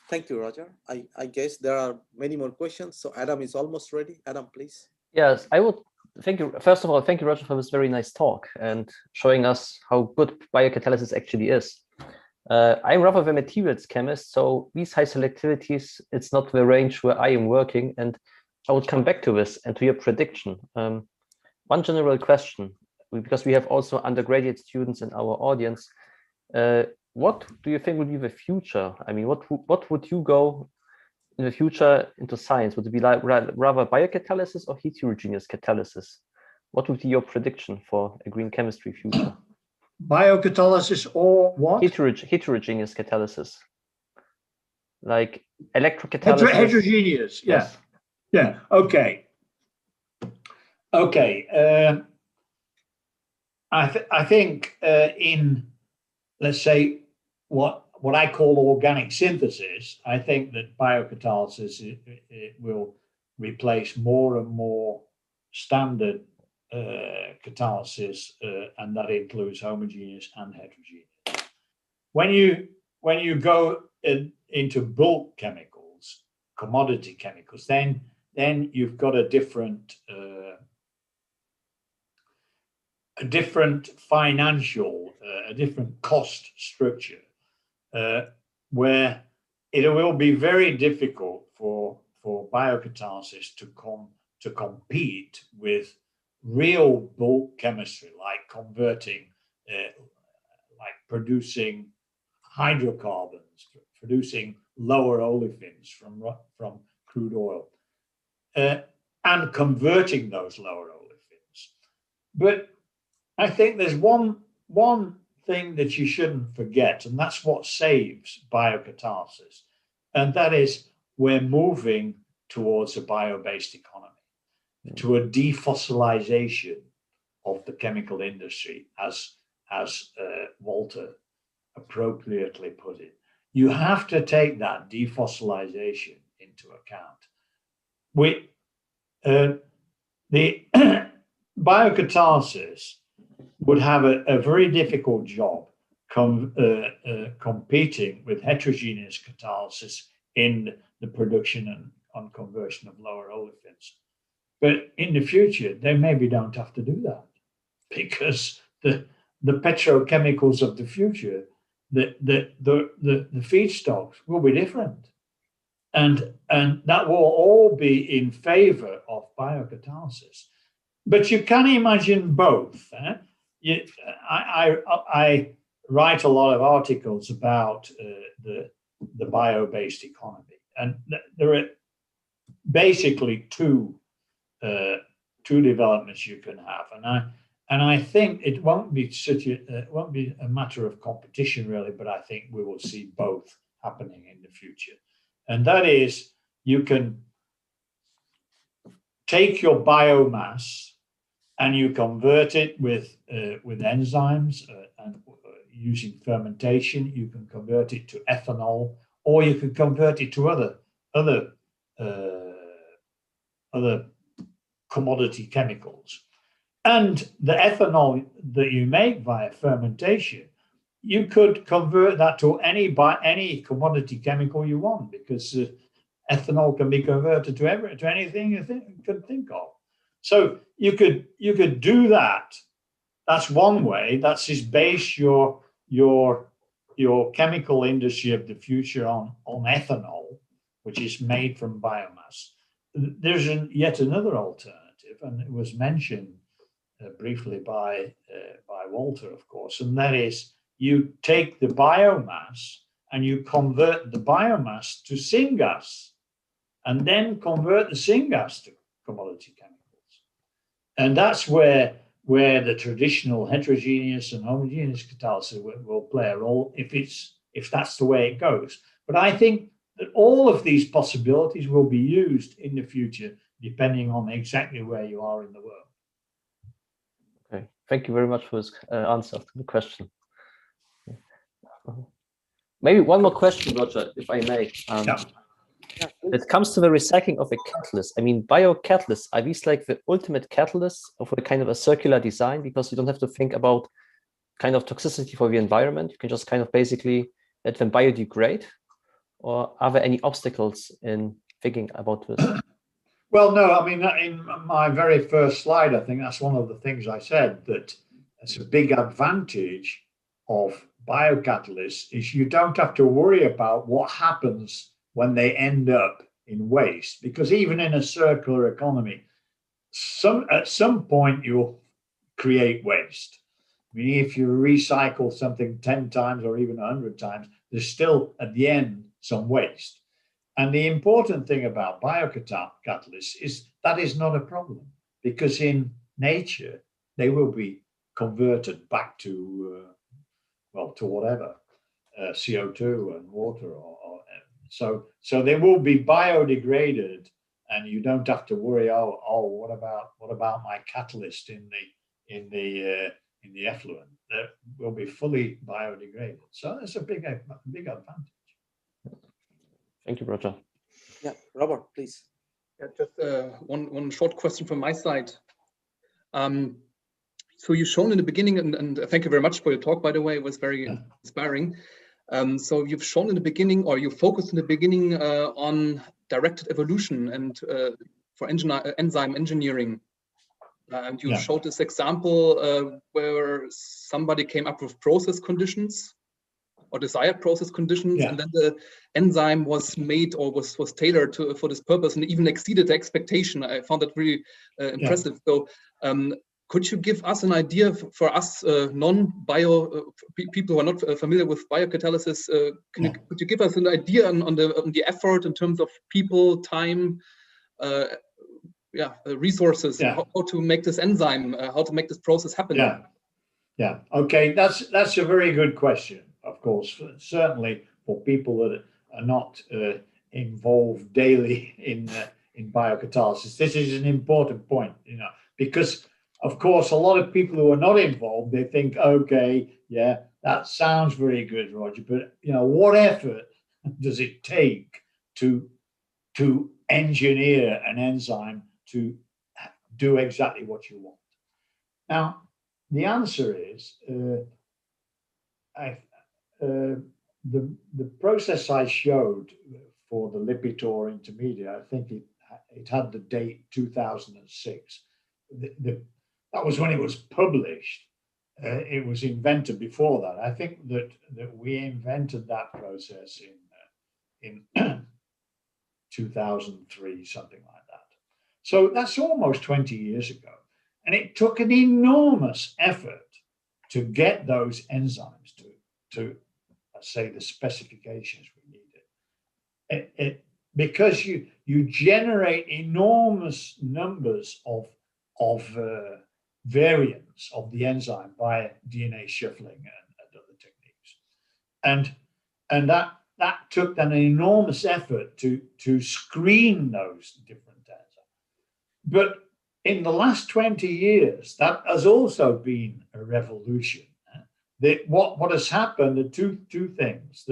Thank you, Roger. I guess there are many more questions. So Adam is almost ready. Adam, please. Yes, I would. Thank you. First of all, thank you, Roger, for this very nice talk and showing us how good biocatalysis actually is. I'm rather the materials chemist, so these high selectivities, it's not the range where I am working, and I would come back to this and to your prediction. One general question, because we have also undergraduate students in our audience. What do you think will be the future? I mean, what would you go in the future into science? Would it be like rather biocatalysis or heterogeneous catalysis? What would be your prediction for a green chemistry future? Biocatalysis or what? Heterogeneous catalysis, like electrocatalysis. Heterogeneous, yeah. Yes. Yeah, okay. Okay. I think in, let's say, what I call organic synthesis, I think that biocatalysis it will replace more and more standard catalysis, and that includes homogeneous and heterogeneous. When you go into bulk chemicals, commodity chemicals, then you've got a different a different financial, a different cost structure, where it will be very difficult for biocatalysis to compete with real bulk chemistry, like converting, like producing hydrocarbons, producing lower olefins from crude oil, and converting those lower olefins. But I think there's one thing that you shouldn't forget, and that's what saves biocatalysis, and that is we're moving towards a bio-based economy, to a defossilization of the chemical industry, as Walter appropriately put it. You have to take that defossilization into account. The biocatalysis would have a very difficult job competing with heterogeneous catalysis in the production and conversion of lower olefins. But in the future, they maybe don't have to do that, because the petrochemicals of the future, the feedstocks will be different, and that will all be in favor of biocatalysis. But you can imagine both. I write a lot of articles about the bio-based economy, and there are basically two developments you can have, and I think it won't be a matter of competition really, but I think we will see both happening in the future, and that is you can take your biomass and you convert it with enzymes and using fermentation. You can convert it to ethanol, or you can convert it to other commodity chemicals. And the ethanol that you make via fermentation, you could convert that to any commodity chemical you want, because ethanol can be converted to anything you could think of. So you could do that. That's one way. That's just base your chemical industry of the future on ethanol, which is made from biomass. There's yet another alternative, and it was mentioned briefly by Walter, of course, and that is you take the biomass and you convert the biomass to syngas, and then convert the syngas to commodity chemicals. And that's where the traditional heterogeneous and homogeneous catalysis will play a role if that's the way it goes. But I think that all of these possibilities will be used in the future, depending on exactly where you are in the world. Okay, thank you very much for this answer to the question. Maybe one more question, Roger, if I may. It comes to the recycling of a catalyst. I mean, biocatalysts, are these like the ultimate catalysts of a kind of a circular design, because you don't have to think about kind of toxicity for the environment? You can just kind of basically let them biodegrade, or are there any obstacles in thinking about this? Well, no, I mean, in my very first slide, I think that's one of the things I said, that it's a big advantage of biocatalysts is you don't have to worry about what happens when they end up in waste, because even in a circular economy, at some point you'll create waste. I mean, if you recycle something 10 times or even 100 times, there's still at the end some waste. And the important thing about biocatalysts is that is not a problem, because in nature, they will be converted back to, to whatever, CO2 and water so they will be biodegraded, and you don't have to worry. What about my catalyst in the effluent? That will be fully biodegraded. So that's a big advantage. Thank you, Roger. Yeah, Robert, please. Yeah, just one short question from my side. So you've shown in the beginning, and thank you very much for your talk, by the way, it was very inspiring. So you've shown in the beginning, or you focused in the beginning on directed evolution and for enzyme engineering. And you showed this example where somebody came up with process conditions or desired process conditions, and then the enzyme was made or was tailored for this purpose and even exceeded the expectation. I found that really impressive. So could you give us an idea for us non-bio people who are not familiar with biocatalysis? Could you give us an idea on the effort in terms of people, time, resources, how to make this enzyme, how to make this process happen? Okay, that's a very good question. Of course, certainly for people that are not involved daily in biocatalysis, this is an important point, because of course a lot of people who are not involved, they think, okay, yeah, that sounds very good, Roger, but what effort does it take to engineer an enzyme to do exactly what you want? Now, the answer is the process I showed for the Lipitor intermediate, I think it had the date 2006. That was when it was published. It was invented before that. I think that we invented that process in 2003, something like that. So that's almost 20 years ago. And it took an enormous effort to get those enzymes to say, the specifications we needed. Because you generate enormous numbers of variants of the enzyme by DNA shuffling and other techniques. And that took an enormous effort to screen those different enzymes. But in the last 20 years, that has also been a revolution. What has happened are two things,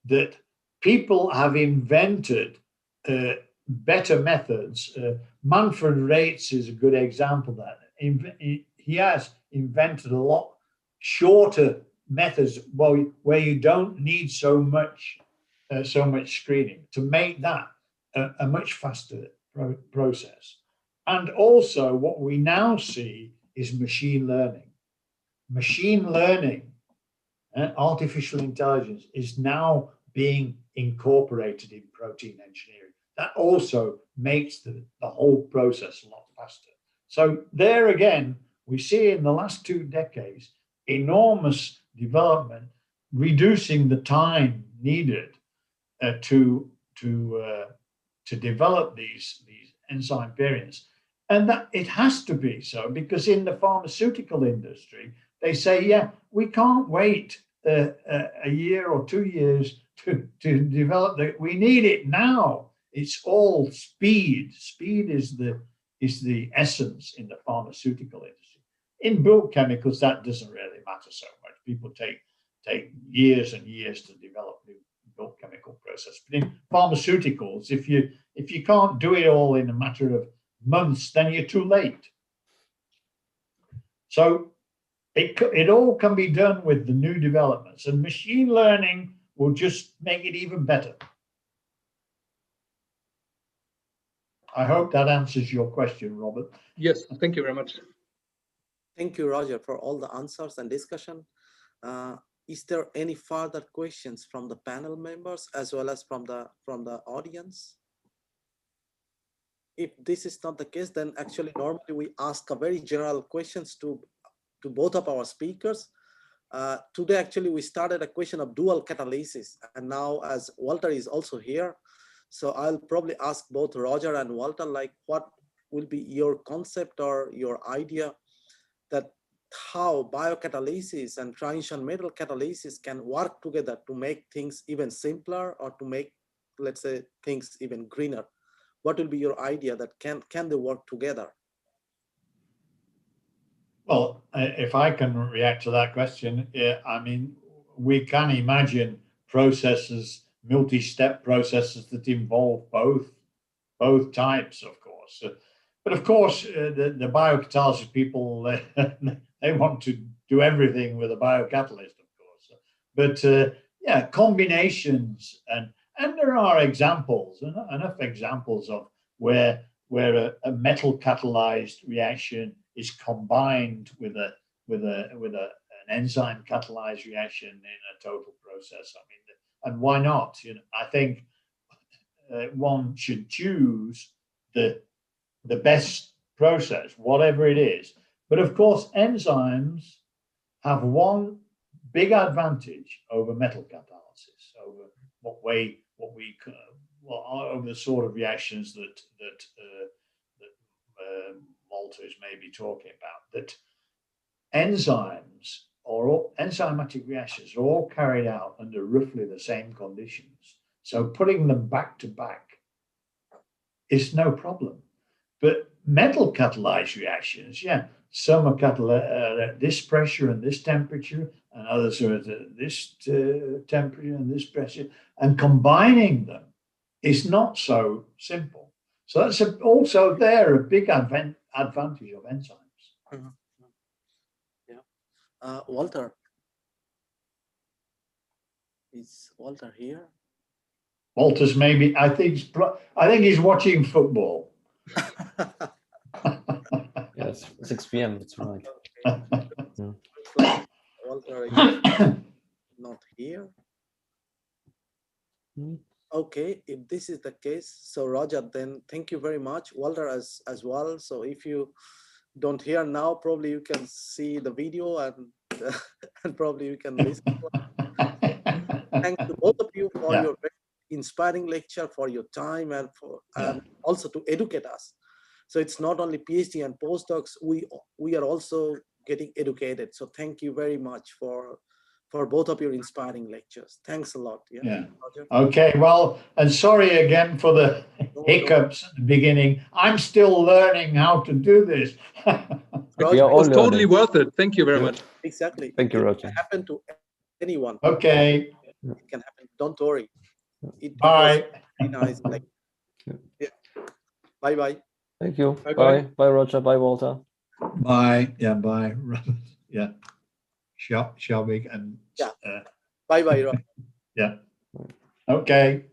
that people have invented better methods. Manfred Raetz is a good example of that. He has invented a lot shorter methods where you don't need so much screening to make that a much faster process. And also what we now see is machine learning. Machine learning, artificial intelligence, is now being incorporated in protein engineering. That also makes the whole process a lot faster. So there again, we see in the last 2 decades, enormous development, reducing the time needed to develop these enzyme variants. And that it has to be so, because in the pharmaceutical industry, they say, yeah, we can't wait a year or 2 years to develop that. We need it now. It's all speed. Speed is the essence in the pharmaceutical industry. In bulk chemicals, that doesn't really matter so much. People take years and years to develop new bulk chemical process. But in pharmaceuticals, if you can't do it all in a matter of months, then you're too late. So it all can be done with the new developments, and machine learning will just make it even better. I hope that answers your question, Robert. Yes, thank you very much. Thank you, Roger, for all the answers and discussion. Is there any further questions from the panel members as well as from the audience? If this is not the case, then actually normally we ask a very general questions to both of our speakers. Today, actually, we started a question of dual catalysis, and now as Walter is also here, so I'll probably ask both Roger and Walter, like, what will be your concept or your idea that how biocatalysis and transition metal catalysis can work together to make things even simpler or to make, let's say, things even greener. What will be your idea that can they work together? Well, if I can react to that question, I mean, we can imagine processes, multi-step processes that involve both types, of course. But of course, the biocatalysis people, they want to do everything with a biocatalyst, of course. But yeah, combinations, and there are examples, enough examples of where where a metal catalyzed reaction is combined with an enzyme catalyzed reaction in a total process. I mean, and why not? You know, I think one should choose the best process, whatever it is. But of course, enzymes have one big advantage over metal catalysis, over over the sort of reactions that Walter is maybe talking about. That enzymes or enzymatic reactions are all carried out under roughly the same conditions. So putting them back to back is no problem. But metal catalyzed reactions, yeah, some are at this pressure and this temperature, and others are at this temperature and this pressure, and combining them is not so simple. So that's also there a big advantage of enzymes. Mm-hmm. Yeah. Walter. Is Walter here? Walter's maybe, I think he's watching football. Yes, 6 p.m. That's right. Okay. Yeah. Walter is not here. Okay, if this is the case, so Roger, then thank you very much. Walter as well. So if you don't hear now, probably you can see the video and probably you can listen. Thanks to both of you for your inspiring lecture, for your time, and also to educate us. So it's not only PhD and postdocs, we are also getting educated. So thank you very much for both of your inspiring lectures. Thanks a lot. Yeah. Okay, well, and sorry again for the hiccups at the beginning. I'm still learning how to do this. It was totally worth it. Thank you very much. Exactly. Thank you, Roger. It can happen to anyone. Okay. It can happen. Don't worry. Bye. It was nice. Yeah. Bye-bye. Thank you. Bye-bye. Bye. Bye, Roger. Bye, Walter. Bye. Yeah, bye. Yeah. Shelby and Bye-bye, Roger. yeah. Okay.